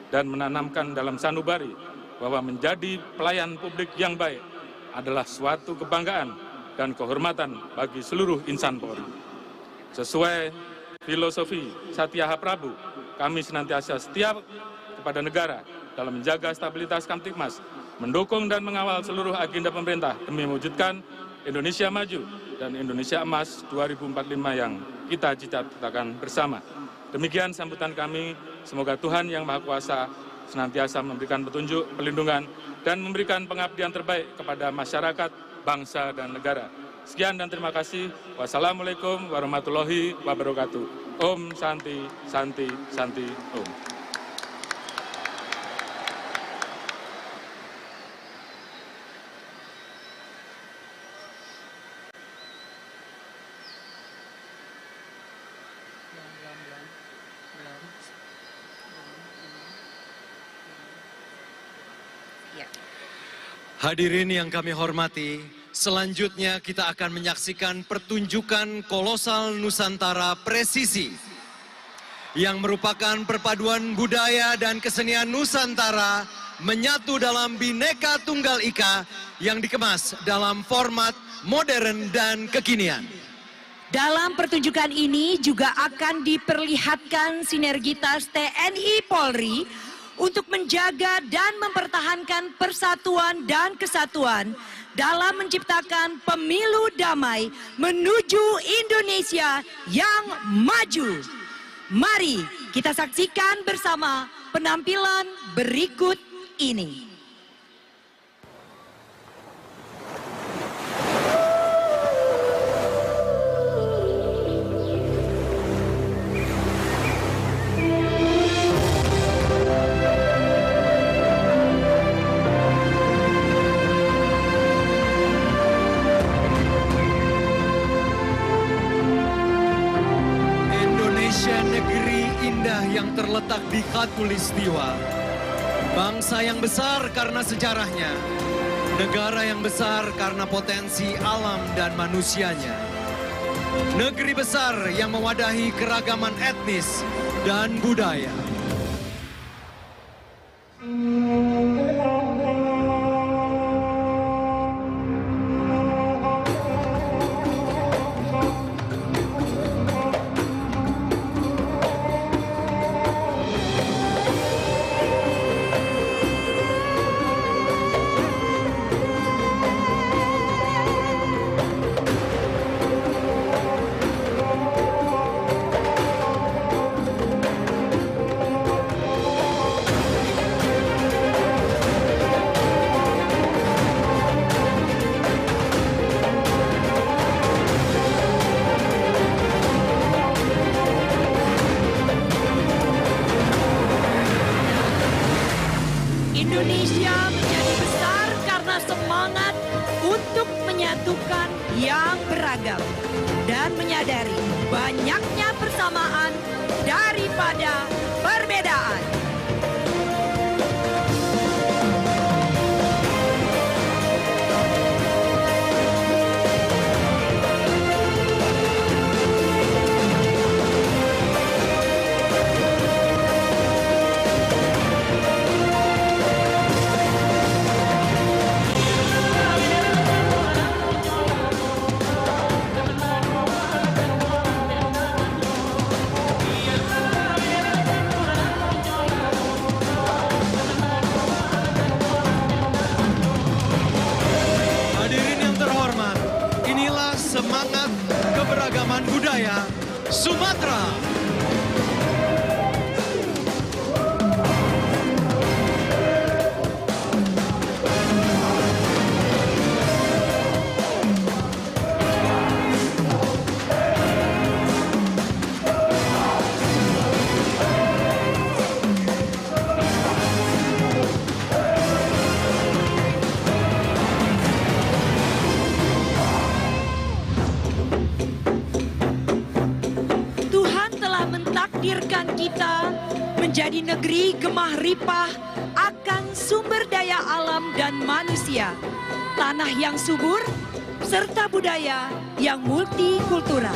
S8: dan menanamkan dalam sanubari bahwa menjadi pelayan publik yang baik adalah suatu kebanggaan dan kehormatan bagi seluruh insan Polri. Sesuai filosofi Satyaha Prabu, kami senantiasa setia kepada negara dalam menjaga stabilitas Kamtibmas, mendukung dan mengawal seluruh agenda pemerintah demi mewujudkan Indonesia maju dan Indonesia emas 2045 yang kita cita-citakan bersama. Demikian sambutan kami, semoga Tuhan Yang Maha Kuasa senantiasa memberikan petunjuk, perlindungan, dan memberikan pengabdian terbaik kepada masyarakat, bangsa, dan negara. Sekian dan terima kasih. Wassalamualaikum warahmatullahi wabarakatuh. Om Santi, Santi, Santi, Om.
S6: Hadirin yang kami hormati, selanjutnya kita akan menyaksikan pertunjukan kolosal Nusantara Presisi yang merupakan perpaduan budaya dan kesenian Nusantara menyatu dalam Bhinneka Tunggal Ika yang dikemas dalam format modern dan kekinian.
S7: Dalam pertunjukan ini juga akan diperlihatkan sinergitas TNI Polri untuk menjaga dan mempertahankan persatuan dan kesatuan dalam menciptakan pemilu damai menuju Indonesia yang maju. Mari kita saksikan bersama penampilan berikut ini.
S6: Yang terletak di Khatulistiwa, bangsa yang besar karena sejarahnya, negara yang besar karena potensi alam dan manusianya, negeri besar yang mewadahi keragaman etnis dan budaya.
S7: Indonesia menjadi besar karena semangat untuk menyatukan yang beragam dan menyadari banyaknya persamaan daripada perbedaan. menjadi negeri gemah ripah akan sumber daya alam dan manusia, tanah yang subur, serta budaya yang multikultural.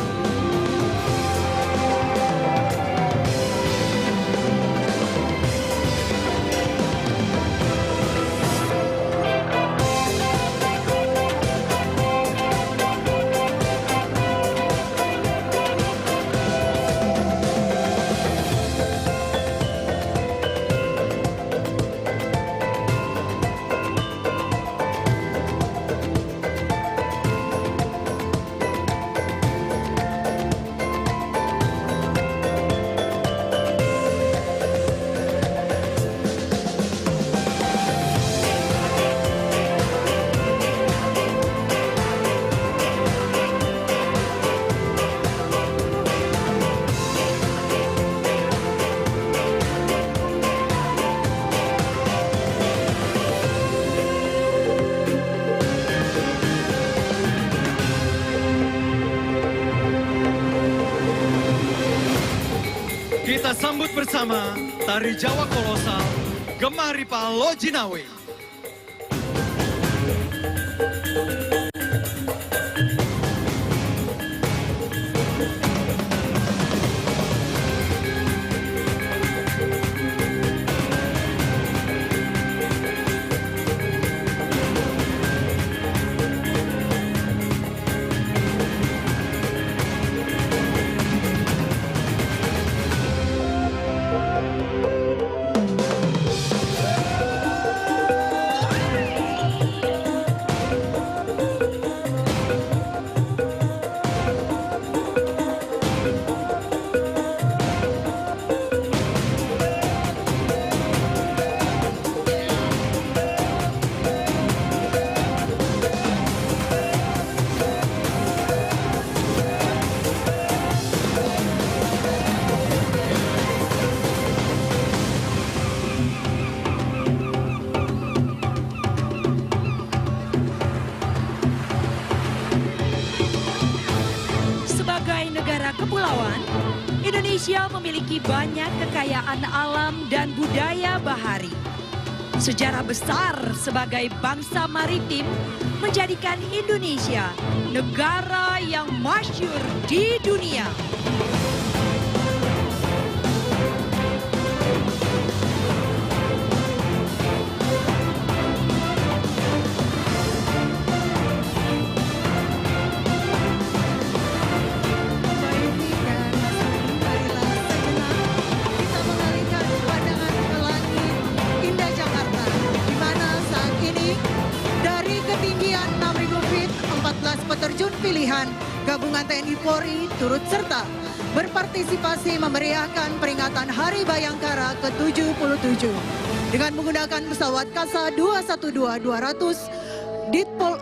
S6: Kita sambut bersama Tari Jawa Kolosal, Gemah Ripah Lojinawe.
S7: Kepulauan, Indonesia memiliki banyak kekayaan alam dan budaya bahari. Sejarah besar sebagai bangsa maritim menjadikan Indonesia negara yang masyhur di dunia.
S9: Peterjun pilihan Gabungan TNI Polri turut serta berpartisipasi memeriahkan peringatan Hari Bayangkara ke-77 dengan menggunakan pesawat Kasa 212-200 Ditpol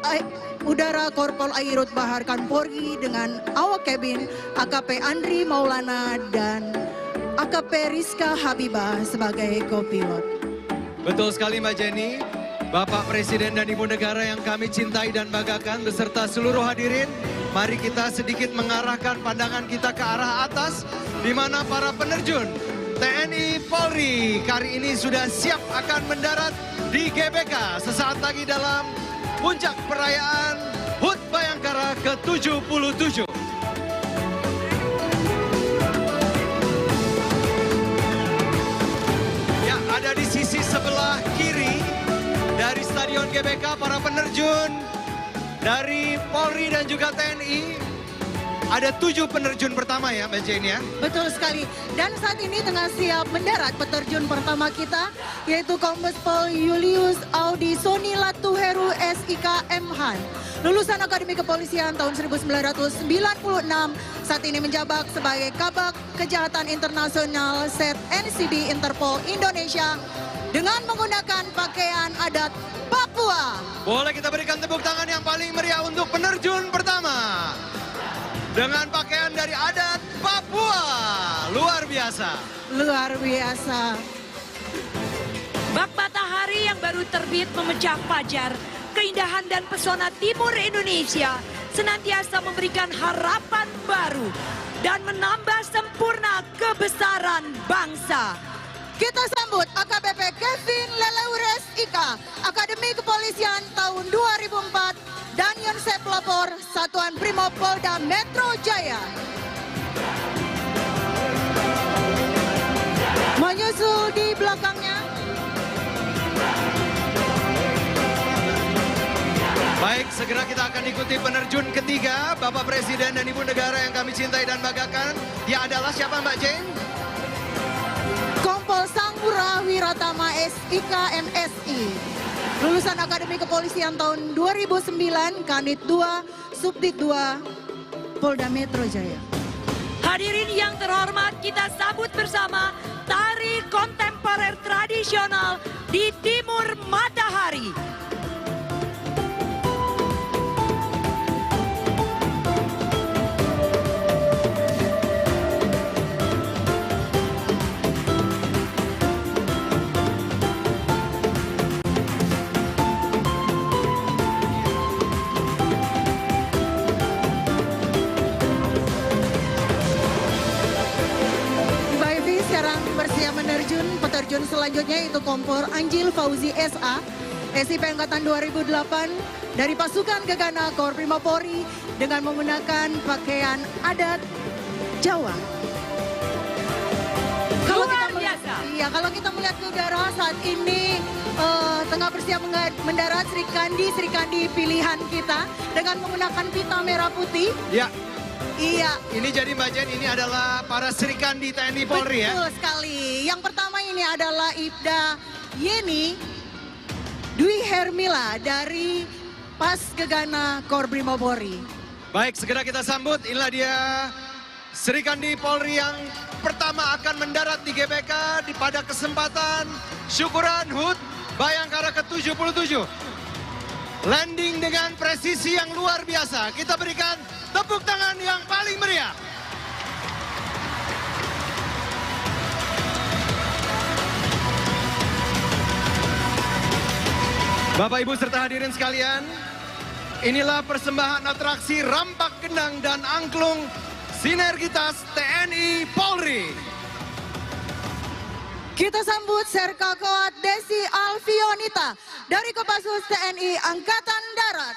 S9: Udara Korpol Airut Bahar Kanpori dengan awak kabin AKP Andri Maulana dan AKP Rizka Habibah sebagai kopilot.
S6: Betul sekali Mbak Jenny. Bapak Presiden dan Ibu Negara yang kami cintai dan banggakan beserta seluruh hadirin, mari kita sedikit mengarahkan pandangan kita ke arah atas, di mana para penerjun TNI Polri kali ini sudah siap akan mendarat di GBK sesaat lagi dalam puncak perayaan HUT Bayangkara ke-77. Ya, ada di sisi sebelah kiri dari Stadion GBK, para penerjun dari Polri dan juga TNI. Ada 7 penerjun pertama ya Mbak Jenny ya?
S9: Betul sekali. Dan saat ini tengah siap mendarat peterjun pertama kita, yaitu Kombes Pol Julius Audi Soni Latuheru SIK MHan. Lulusan Akademi Kepolisian tahun 1996, saat ini menjabat sebagai Kabak Kejahatan Internasional Set NCB Interpol Indonesia dengan menggunakan pakaian adat Papua.
S6: Boleh kita berikan tepuk tangan yang paling meriah untuk penerjun pertama. Dengan pakaian dari adat Papua. Luar biasa.
S9: Luar biasa.
S7: Bak matahari yang baru terbit memecah fajar, keindahan dan pesona timur Indonesia senantiasa memberikan harapan baru dan menambah sempurna kebesaran bangsa.
S9: Kita sambut AKBP Kevin Leleures Ika, Akademi Kepolisian tahun 2004, dan Yonsep Pelapor, Satuan Brimob Polda Metro Jaya. Menyusul di belakangnya.
S6: Baik, segera kita akan ikuti penerjun ketiga Bapak Presiden dan Ibu Negara yang kami cintai dan banggakan. Dia adalah siapa Mbak Jane?
S9: Kompol Sangura Wiratama SIK MSI. Lulusan Akademi Kepolisian tahun 2009, Kanit 2, Subdit 2, Polda Metro Jaya.
S7: Hadirin yang terhormat, kita sambut bersama tari kontemporer tradisional di Timur Matahari.
S9: Peterjun selanjutnya itu Kompol Anjil Fauzi SA, SIP Angkatan 2008 dari pasukan Gegana Korprimopori dengan menggunakan pakaian adat Jawa. Kalau kita melihat ke udara saat ini tengah bersiap mendarat Sri Kandi pilihan kita dengan menggunakan pita merah putih.
S6: Ya.
S9: Iya.
S6: Ini jadi Mbak Jen, ini adalah para Sri Kandi TNI Polri ya?
S9: Betul sekali. Yang pertama ini adalah Ibda Yeni Dwi Hermila dari Pas Gegana Korbrimopori.
S6: Baik, segera kita sambut. Inilah dia Sri Kandi Polri yang pertama akan mendarat di GBK pada kesempatan syukuran HUT Bayangkara ke-77. Landing dengan presisi yang luar biasa. Kita berikan tepuk tangan yang paling meriah. Bapak Ibu serta hadirin sekalian, inilah persembahan atraksi Rampak Gendang dan Angklung Sinergitas TNI Polri.
S9: Kita sambut Serka Koat Desi Alfionita dari Kopassus TNI Angkatan Darat.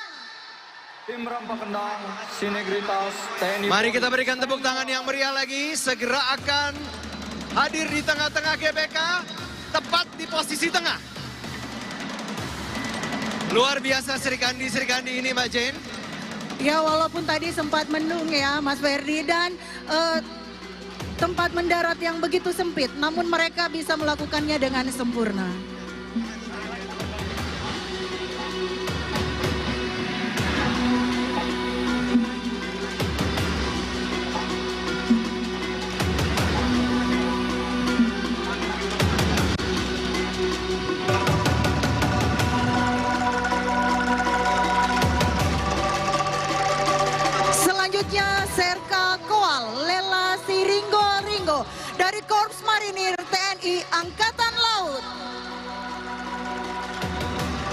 S10: Tim Rampak Gendang Sinergitas TNI.
S6: Mari kita berikan tepuk tangan yang meriah lagi. Segera akan hadir di tengah-tengah GBK, tepat di posisi tengah. Luar biasa Sri Kandi ini Mbak Jane.
S9: Ya, walaupun tadi sempat mendung ya Mas Ferdi, dan tempat mendarat yang begitu sempit, namun mereka bisa melakukannya dengan sempurna. Serka Koal Lela Siringgo dari Korps Marinir TNI Angkatan Laut.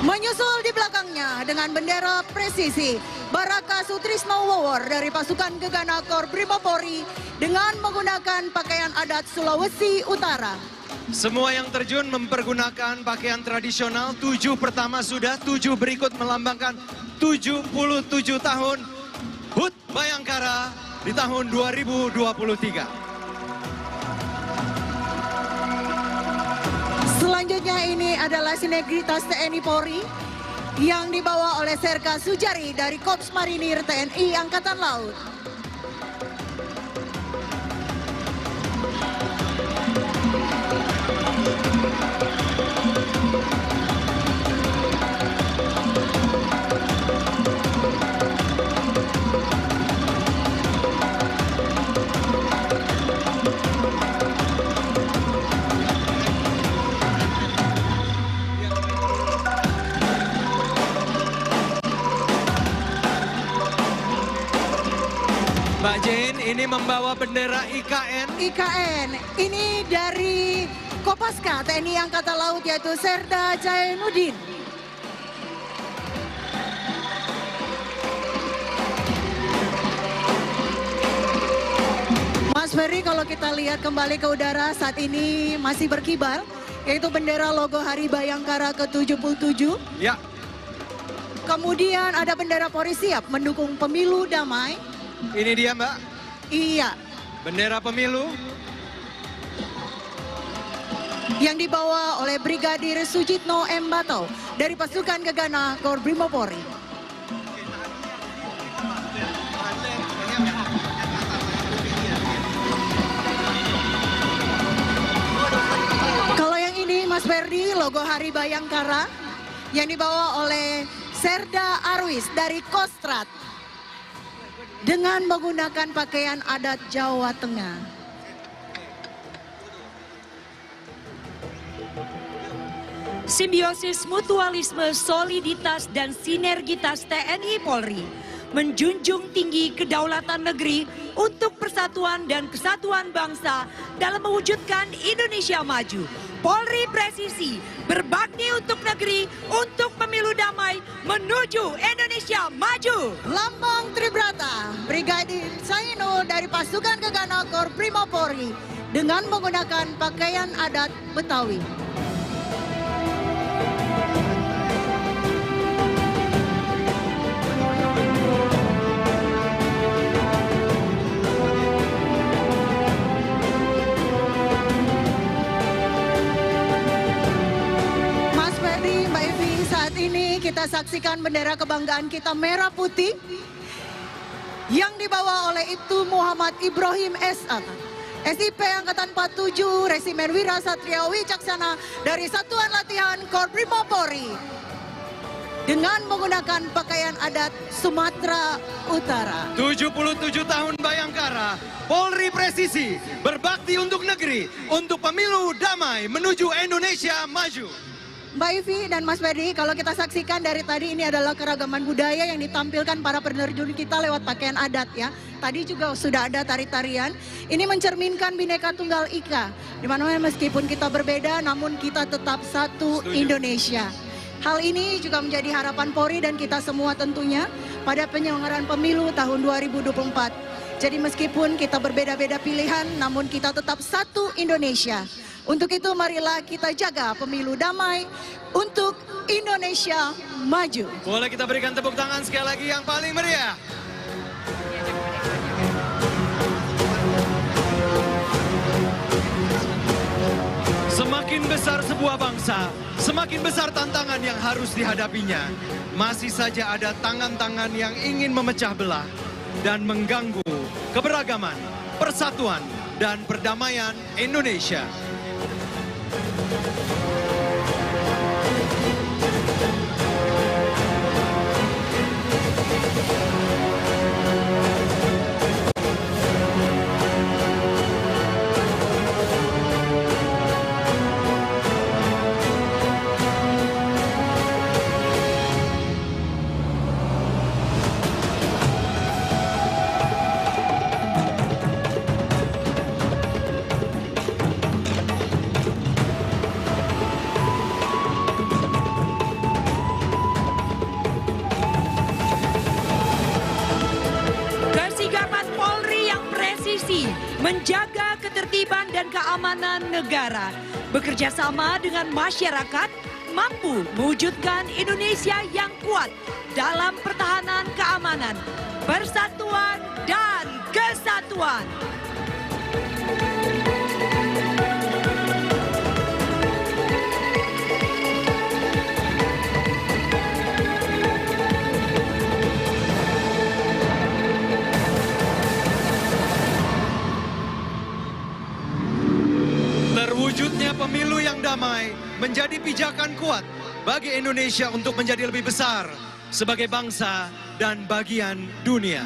S9: Menyusul di belakangnya dengan bendera presisi Baraka Sutrisno Wawor dari pasukan Gegana Korbrimopori dengan menggunakan pakaian adat Sulawesi Utara.
S6: Semua yang terjun mempergunakan pakaian tradisional. 7 pertama sudah, 7 berikut melambangkan 77 tahun HUT Bayangkara di tahun 2023.
S9: Selanjutnya ini adalah Sinergitas TNI Polri yang dibawa oleh Serka Sujari dari Korps Marinir TNI Angkatan Laut.
S6: Mbak Jane ini membawa bendera IKN.
S9: IKN ini dari Kopaska TNI Angkatan Laut yaitu Serda Jainuddin. Mas Mas Ferry, kalau kita lihat kembali ke udara saat ini masih berkibar, yaitu bendera logo Hari Bayangkara ke-77.
S6: Ya.
S9: Kemudian ada bendera Polri siap mendukung pemilu damai.
S6: Ini dia, Mbak.
S9: Iya.
S6: Bendera pemilu.
S9: Yang dibawa oleh Brigadir Sujitno M. Bato dari pasukan Gegana Korbrimopolri. Kalau yang ini Mas Ferdi, logo Hari Bayangkara yang dibawa oleh Serda Arwis dari Kostrad dengan menggunakan pakaian adat Jawa Tengah.
S7: Simbiosis mutualisme, soliditas, dan sinergitas TNI Polri menjunjung tinggi kedaulatan negeri untuk persatuan dan kesatuan bangsa dalam mewujudkan Indonesia maju. Polri presisi, berbakti untuk negeri, untuk pemilu damai, menuju Indonesia maju.
S9: Lambang Tribrata, Brigadir Saino dari pasukan Gegana Korbrimopolri dengan menggunakan pakaian adat Betawi. Kita saksikan bendera kebanggaan kita merah putih yang dibawa oleh Ibtu Muhammad Ibrahim S.A. SIP Angkatan 47 Resimen Wira Satria Wicaksana dari Satuan Latihan Korbrimopolri dengan menggunakan pakaian adat Sumatera Utara.
S6: 77 tahun Bayangkara, Polri presisi, berbakti untuk negeri, untuk pemilu damai menuju Indonesia maju.
S9: Mbak Ivi dan Mas Ferdi, kalau kita saksikan dari tadi ini adalah keragaman budaya yang ditampilkan para penerjun kita lewat pakaian adat ya. Tadi juga sudah ada tari-tarian. Ini mencerminkan Bhinneka Tunggal Ika. Dimana meskipun kita berbeda namun kita tetap satu Indonesia. Hal ini juga menjadi harapan Polri dan kita semua tentunya pada penyelenggaraan pemilu tahun 2024. Jadi meskipun kita berbeda-beda pilihan namun kita tetap satu Indonesia. Untuk itu marilah kita jaga pemilu damai untuk Indonesia maju.
S6: Boleh kita berikan tepuk tangan sekali lagi yang paling meriah. Semakin besar sebuah bangsa, semakin besar tantangan yang harus dihadapinya. Masih saja ada tangan-tangan yang ingin memecah belah dan mengganggu keberagaman, persatuan, dan perdamaian Indonesia.
S7: Menjaga ketertiban dan keamanan negara, bekerja sama dengan masyarakat, mampu mewujudkan Indonesia yang kuat dalam pertahanan keamanan, persatuan dan kesatuan.
S6: Terwujudnya pemilu yang damai menjadi pijakan kuat bagi Indonesia untuk menjadi lebih besar sebagai bangsa dan bagian dunia.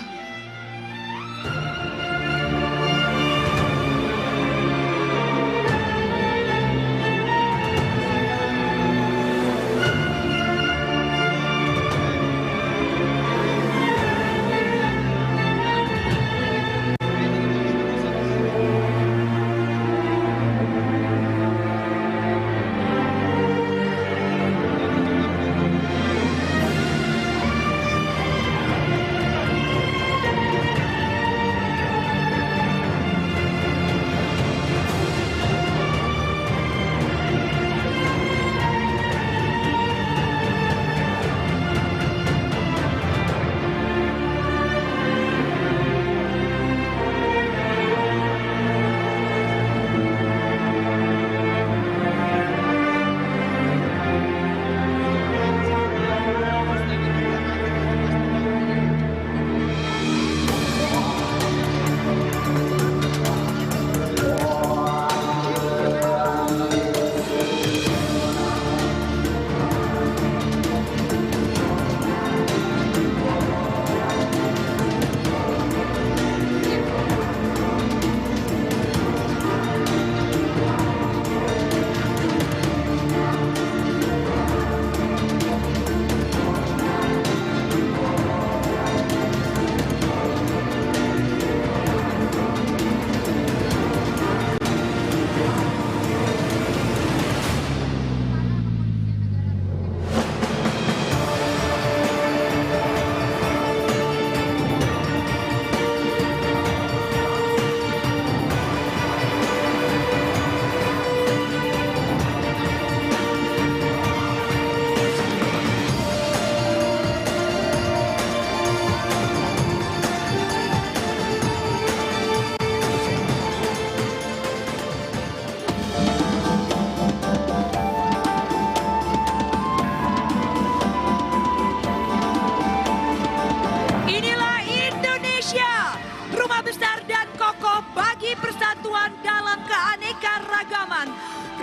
S7: keberagaman,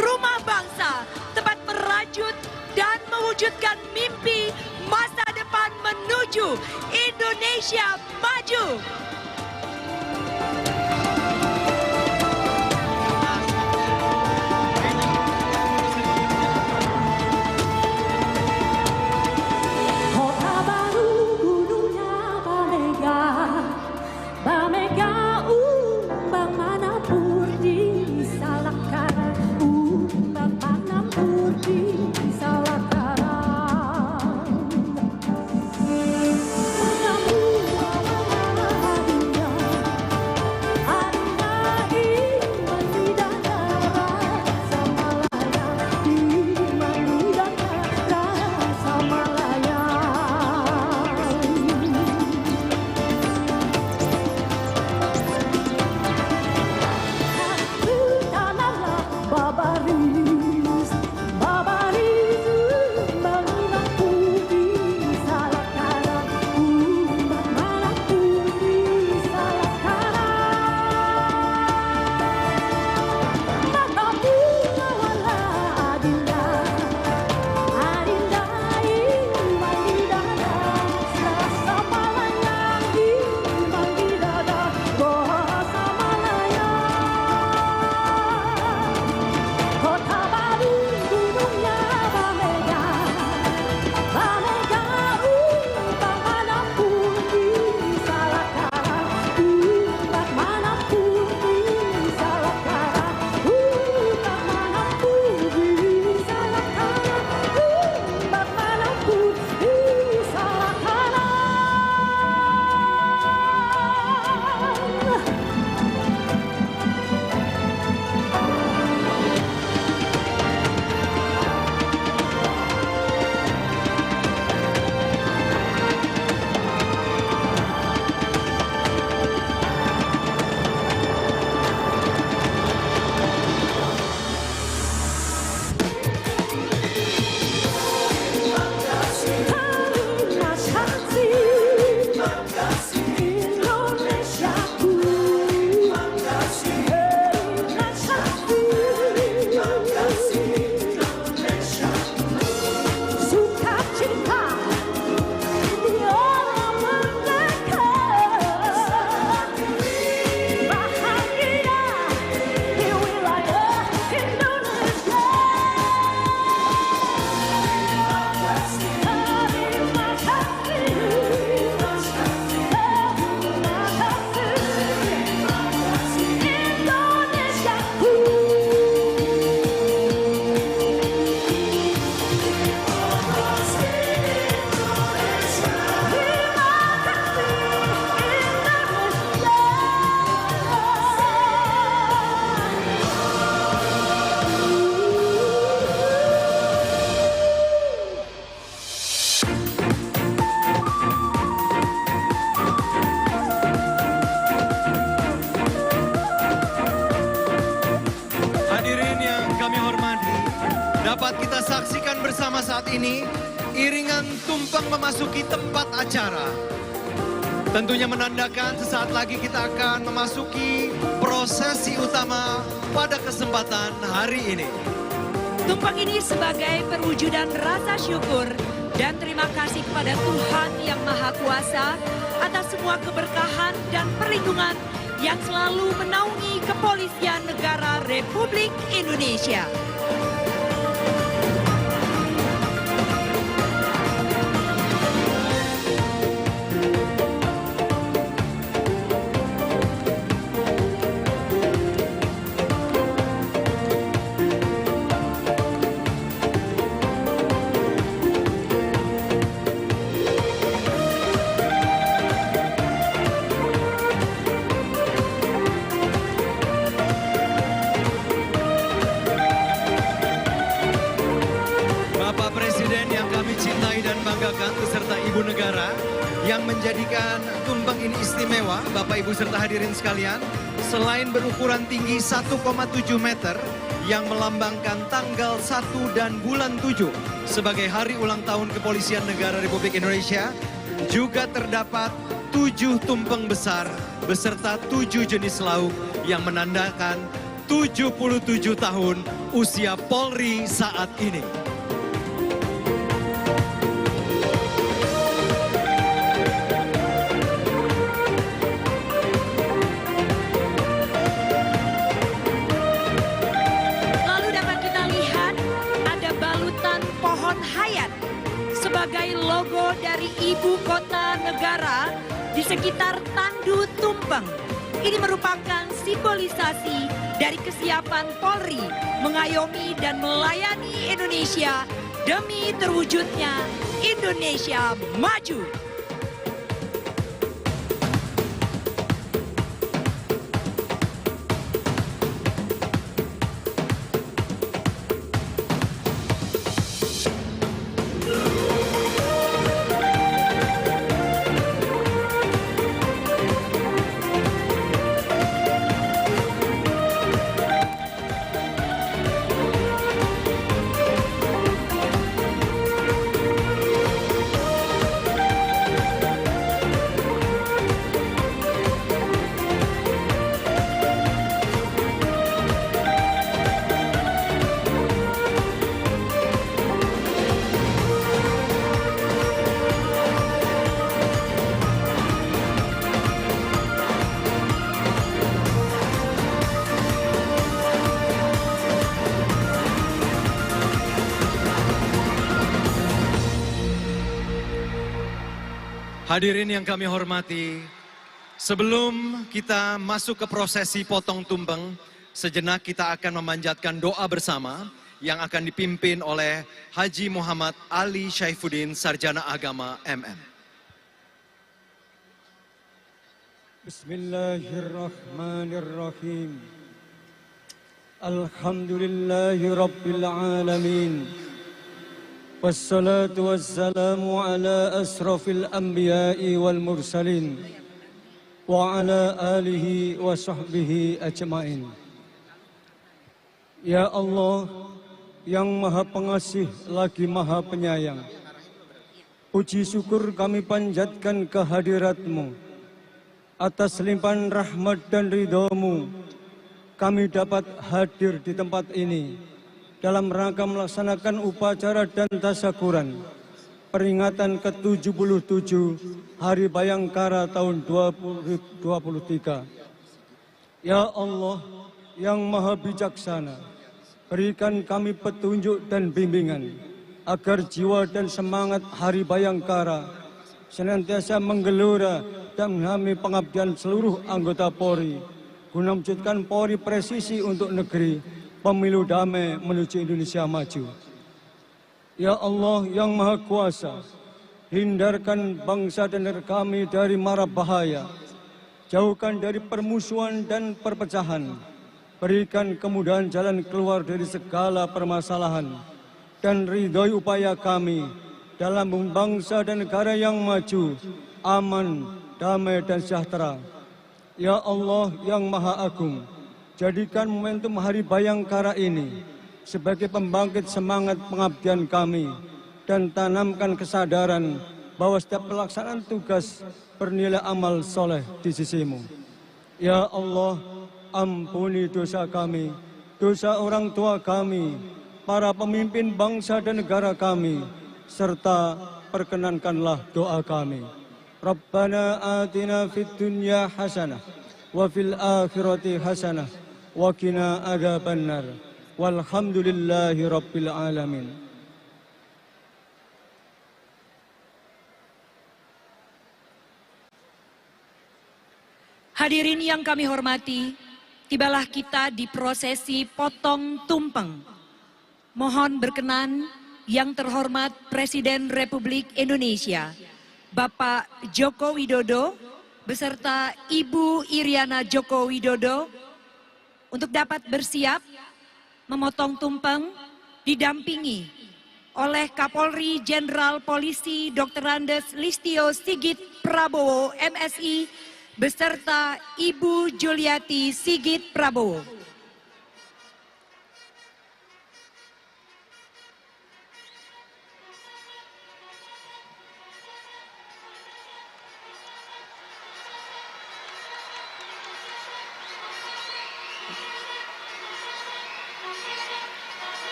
S7: rumah bangsa, tempat merajut dan mewujudkan mimpi masa depan menuju Indonesia maju.
S6: Dapat kita saksikan bersama saat ini, iringan tumpeng memasuki tempat acara. Tentunya menandakan sesaat lagi kita akan memasuki prosesi utama pada kesempatan hari ini.
S7: Tumpeng ini sebagai perwujudan rasa syukur dan terima kasih kepada Tuhan Yang Maha Kuasa atas semua keberkahan dan perlindungan yang selalu menaungi Kepolisian Negara Republik Indonesia.
S6: Beserta Ibu Negara yang menjadikan tumpeng ini istimewa, Bapak Ibu serta hadirin sekalian, selain berukuran tinggi 1,7 meter yang melambangkan tanggal 1 dan bulan 7 sebagai hari ulang tahun Kepolisian Negara Republik Indonesia, juga terdapat 7 tumpeng besar beserta 7 jenis lauk yang menandakan 77 tahun usia Polri saat ini.
S7: Lalu dapat kita lihat ada balutan pohon hayat sebagai logo dari ibu kota negara di sekitar Tandu Tumpeng. Ini merupakan simbolisasi dari kesiapan Polri mengayomi dan melayani Indonesia demi terwujudnya Indonesia Maju.
S6: Hadirin yang kami hormati, sebelum kita masuk ke prosesi potong tumpeng, sejenak kita akan memanjatkan doa bersama yang akan dipimpin oleh Haji Muhammad Ali Syaifuddin, Sarjana Agama MM.
S10: Bismillahirrahmanirrahim. Alhamdulillahi Rabbil Alamin. Wassalatu wassalamu ala asrafil anbiya'i wal mursalin wa ala alihi wa sahbihi ajma'in. Ya Allah yang maha pengasih lagi maha penyayang, puji syukur kami panjatkan kehadirat-Mu. Atas limpahan rahmat dan ridho-Mu, kami dapat hadir di tempat ini dalam rangka melaksanakan upacara dan tasyakuran peringatan ke-77 Hari Bayangkara tahun 2023. Ya Allah yang maha bijaksana, berikan kami petunjuk dan bimbingan agar jiwa dan semangat Hari Bayangkara senantiasa menggelora dan menghami pengabdian seluruh anggota Polri guna mewujudkan Polri presisi untuk negeri, pemilu damai menuju Indonesia Maju. Ya Allah yang Maha Kuasa, hindarkan bangsa dan negara kami dari mara bahaya, jauhkan dari permusuhan dan perpecahan, berikan kemudahan jalan keluar dari segala permasalahan, dan ridhoi upaya kami dalam bangsa dan negara yang maju, aman, damai dan sejahtera. Ya Allah yang Maha Agung, jadikan momentum Hari Bayangkara ini sebagai pembangkit semangat pengabdian kami dan tanamkan kesadaran bahwa setiap pelaksanaan tugas bernilai amal soleh di sisi-Mu. Ya Allah, ampuni dosa kami, dosa orang tua kami, para pemimpin bangsa dan negara kami, serta perkenankanlah doa kami. Rabbana atina fid dunya hasanah wa fil akhirati hasanah wa qina adzabannar. Walhamdulillahi rabbil alamin.
S7: Hadirin yang kami hormati, tibalah kita di prosesi potong tumpeng. Mohon berkenan yang terhormat Presiden Republik Indonesia, Bapak Joko Widodo, beserta Ibu Iriana Joko Widodo, untuk dapat bersiap memotong tumpeng didampingi oleh Kapolri Jenderal Polisi Dr. Andes Listio Sigit Prabowo, MSI, beserta Ibu Juliati Sigit Prabowo.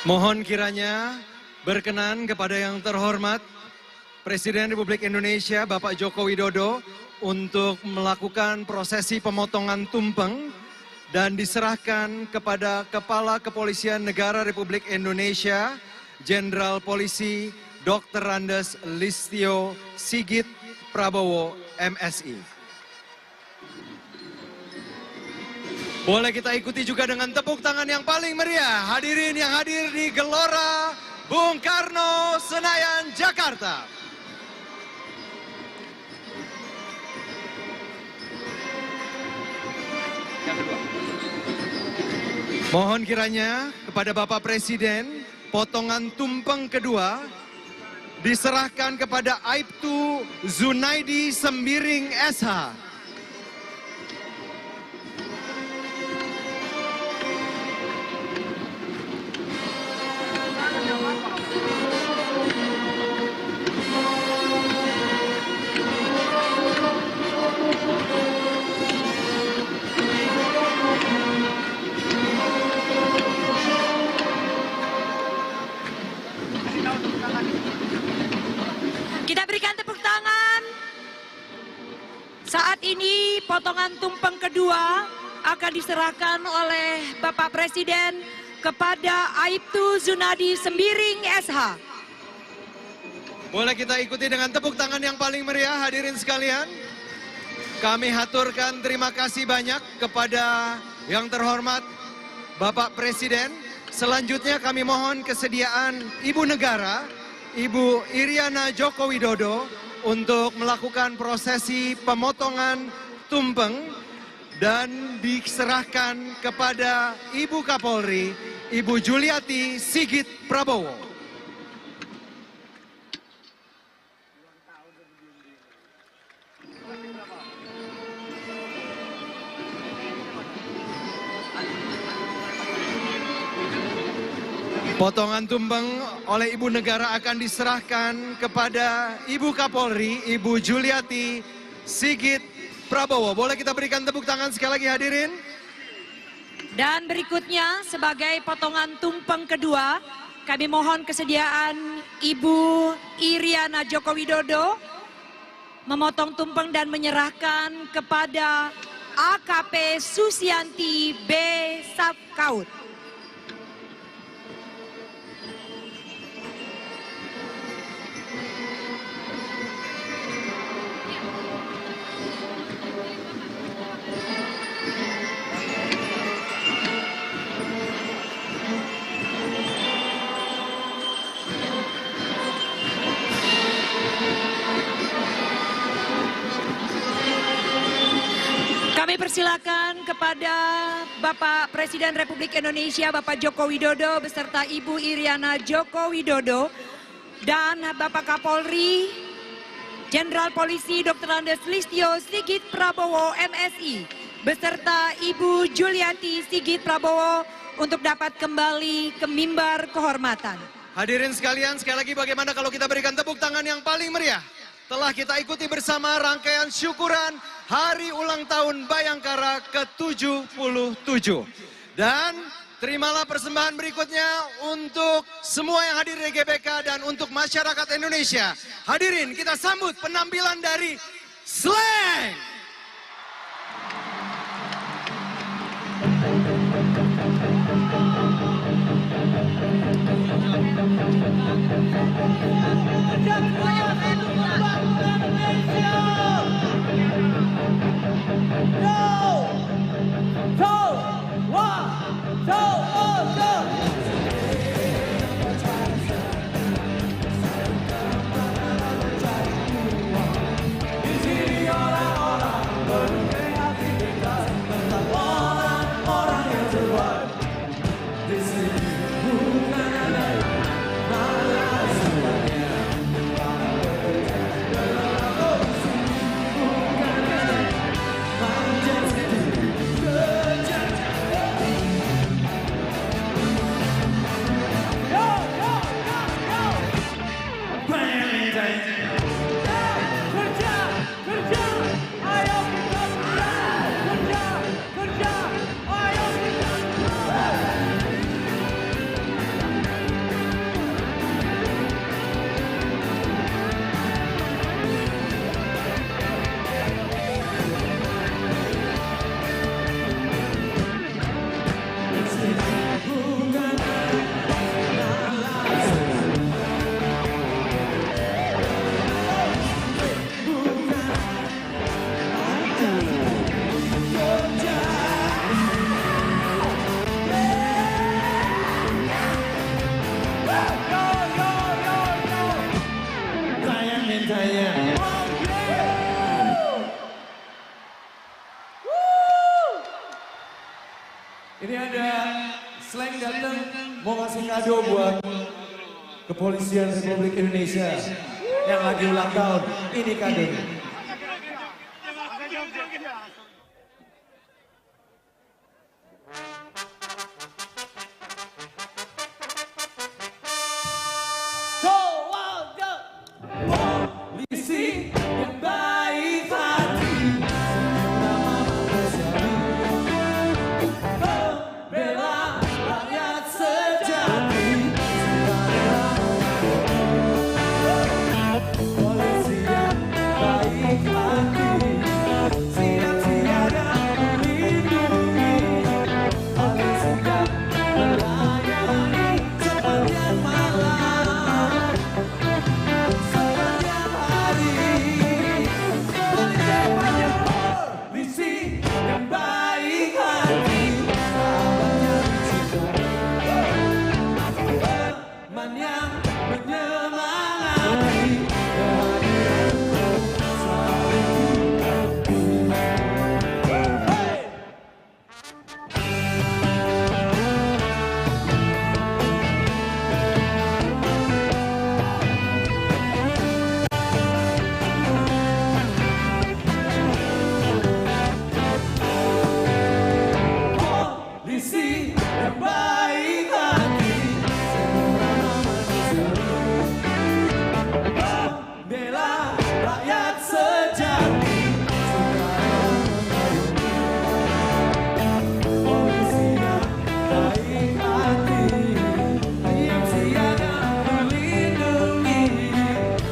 S6: Mohon kiranya berkenan kepada yang terhormat Presiden Republik Indonesia Bapak Joko Widodo untuk melakukan prosesi pemotongan tumpeng dan diserahkan kepada Kepala Kepolisian Negara Republik Indonesia Jenderal Polisi Dr. Andes Listio Sigit Prabowo, MSI. Boleh kita ikuti juga dengan tepuk tangan yang paling meriah. Hadirin yang hadir di Gelora Bung Karno, Senayan, Jakarta. Mohon kiranya kepada Bapak Presiden, potongan tumpeng kedua diserahkan kepada Aibtu Zunaidi Sembiring SH.
S7: Kita berikan tepuk tangan. Saat ini potongan tumpeng kedua akan diserahkan oleh Bapak Presiden kepada Aibtu Zunaidi Sembiring SH.
S6: Boleh kita ikuti dengan tepuk tangan yang paling meriah, hadirin sekalian. Kami haturkan terima kasih banyak kepada yang terhormat Bapak Presiden. Selanjutnya kami mohon kesediaan Ibu Negara, Ibu Iriana Joko Widodo untuk melakukan prosesi pemotongan tumpeng dan diserahkan kepada Ibu Kapolri, Ibu Juliati Sigit Prabowo. Potongan tumpeng oleh Ibu Negara akan diserahkan kepada Ibu Kapolri, Ibu Juliati Sigit Prabowo. Boleh kita berikan tepuk tangan sekali lagi hadirin?
S7: Dan berikutnya sebagai potongan tumpeng kedua, kami mohon kesediaan Ibu Iriana Joko Widodo memotong tumpeng dan menyerahkan kepada AKP Susianti B. Sabkaut. Kami persilakan kepada Bapak Presiden Republik Indonesia Bapak Joko Widodo beserta Ibu Iriana Joko Widodo dan Bapak Kapolri Jenderal Polisi Dr. Andes Listio Sigit Prabowo MSI beserta Ibu Juliati Sigit Prabowo untuk dapat kembali ke mimbar kehormatan.
S6: Hadirin sekalian, sekali lagi bagaimana kalau kita berikan tepuk tangan yang paling meriah? Telah kita ikuti bersama rangkaian syukuran Hari Ulang Tahun Bayangkara ke-77. Dan terimalah persembahan berikutnya untuk semua yang hadir di GBK dan untuk masyarakat Indonesia. Hadirin, kita sambut penampilan dari Slang.
S11: Slang datang mau ngasih kado buat Kepolisian Republik Indonesia yang lagi ulang tahun. Ini kadonya. Polisi yang baik hati, bela rakyat sejati. Polisi yang baik hati, siap siaga melindungi. Polisi yang melayani sepanjang malam, sepanjang hari. Polisi yang baik hati, teman yang menyemangati, kehadiranmu selalu di hati. Polisi yang baik hati, bela rakyat sejati, polisi yang baik hati, yang siaga melindungi,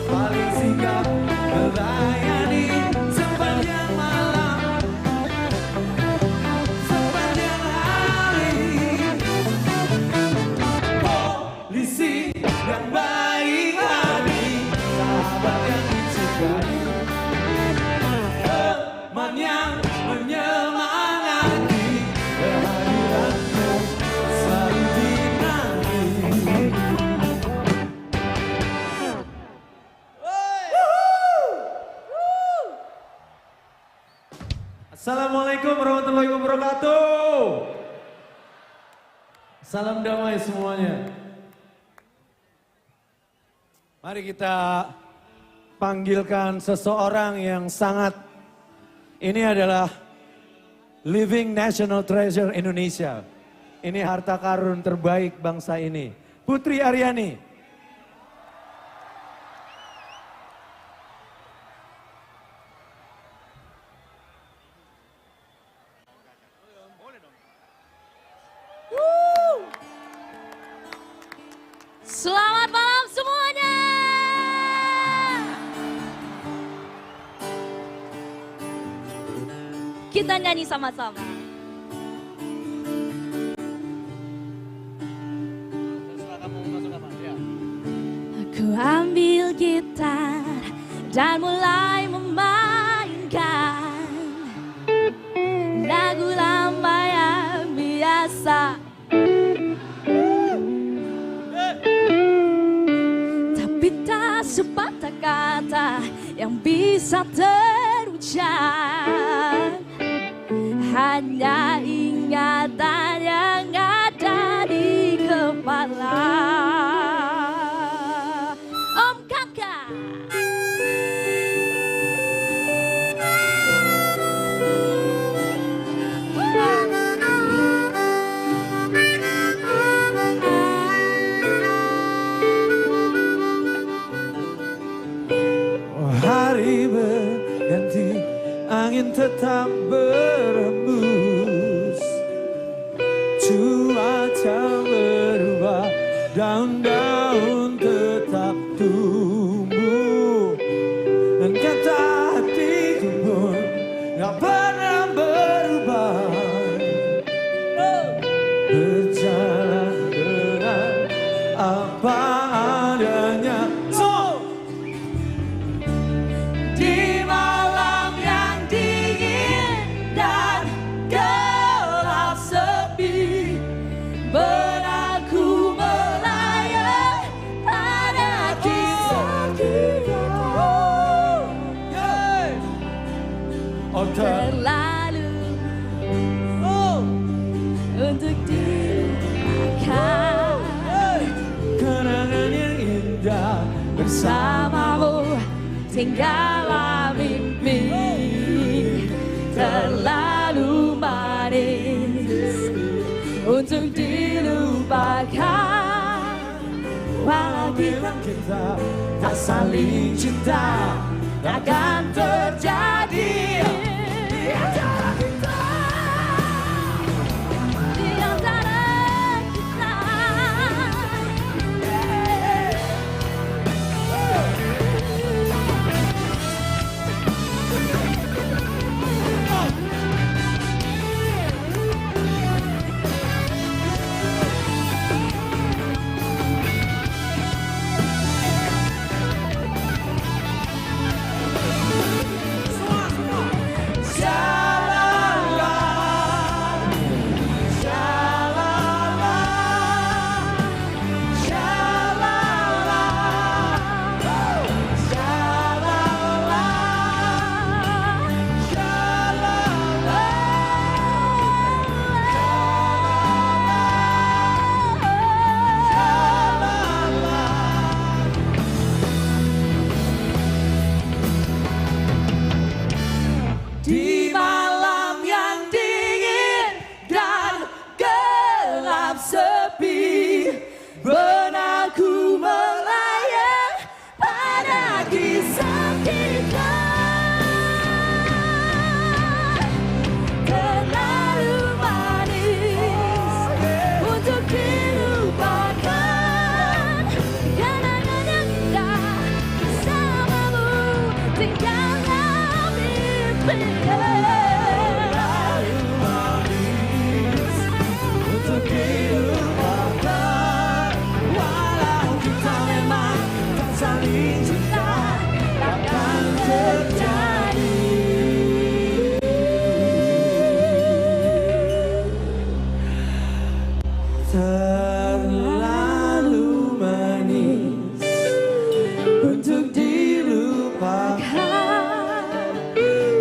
S11: paling sigap melayani sepanjang malam, sepanjang hari. Polisi yang baik hati, sahabat yang dicintai, teman yang menyemangati, kehadiranmu selalu dinanti. Assalamualaikum warahmatullahi wabarakatuh. Salam damai semuanya. Mari kita panggilkan seseorang yang sangat, ini adalah living national treasure Indonesia. Ini harta karun terbaik bangsa ini. Putri Aryani.
S12: Selamat malam semuanya. Kita nyanyi sama-sama. Aku ambil gitar dan mulai memainkan lagu lama yang biasa. Tapi tak sepatah kata yang bisa terucap, hanya ingatan yang ada di kepala. Om Kakak.
S11: Hari berganti, angin tetap berembus, cuaca berubah, daun-daun tetap tumbuh, dan kata hatiku pun gak pernah berubah. Berjalan dengan apa adanya. Di malam yang dingin dan gelap sepi, benakku melayang pada kisah kita. Oh,
S12: terlalu untuk dilupakan. bersamamu tinggallah mimpi terlalu manis untuk dilupakan. Walau kita tak saling cinta, takkan terjadi di antara kita. Di antara kita. Di malam yang dingin dan gelap sepi, benakku melayang pada kisah kita. Terlalu manis untuk dilupakan, kenangan yang indah bersamamu tinggallah mimpi.
S11: Untuk dilupakan, walau kita memang tak saling cinta, takkan terjadi. Terlalu manis untuk dilupakan,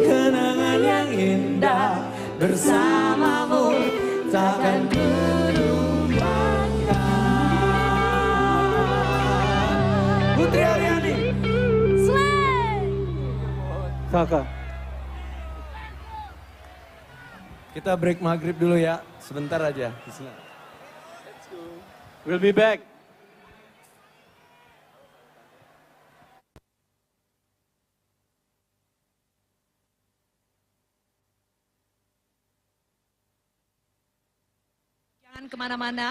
S11: kenangan yang indah bersamamu takkan terlupakan. Putri Aryani,
S10: Kakak.
S11: kita break maghrib dulu ya, sebentar aja. We'll be back.
S7: Jangan kemana-mana.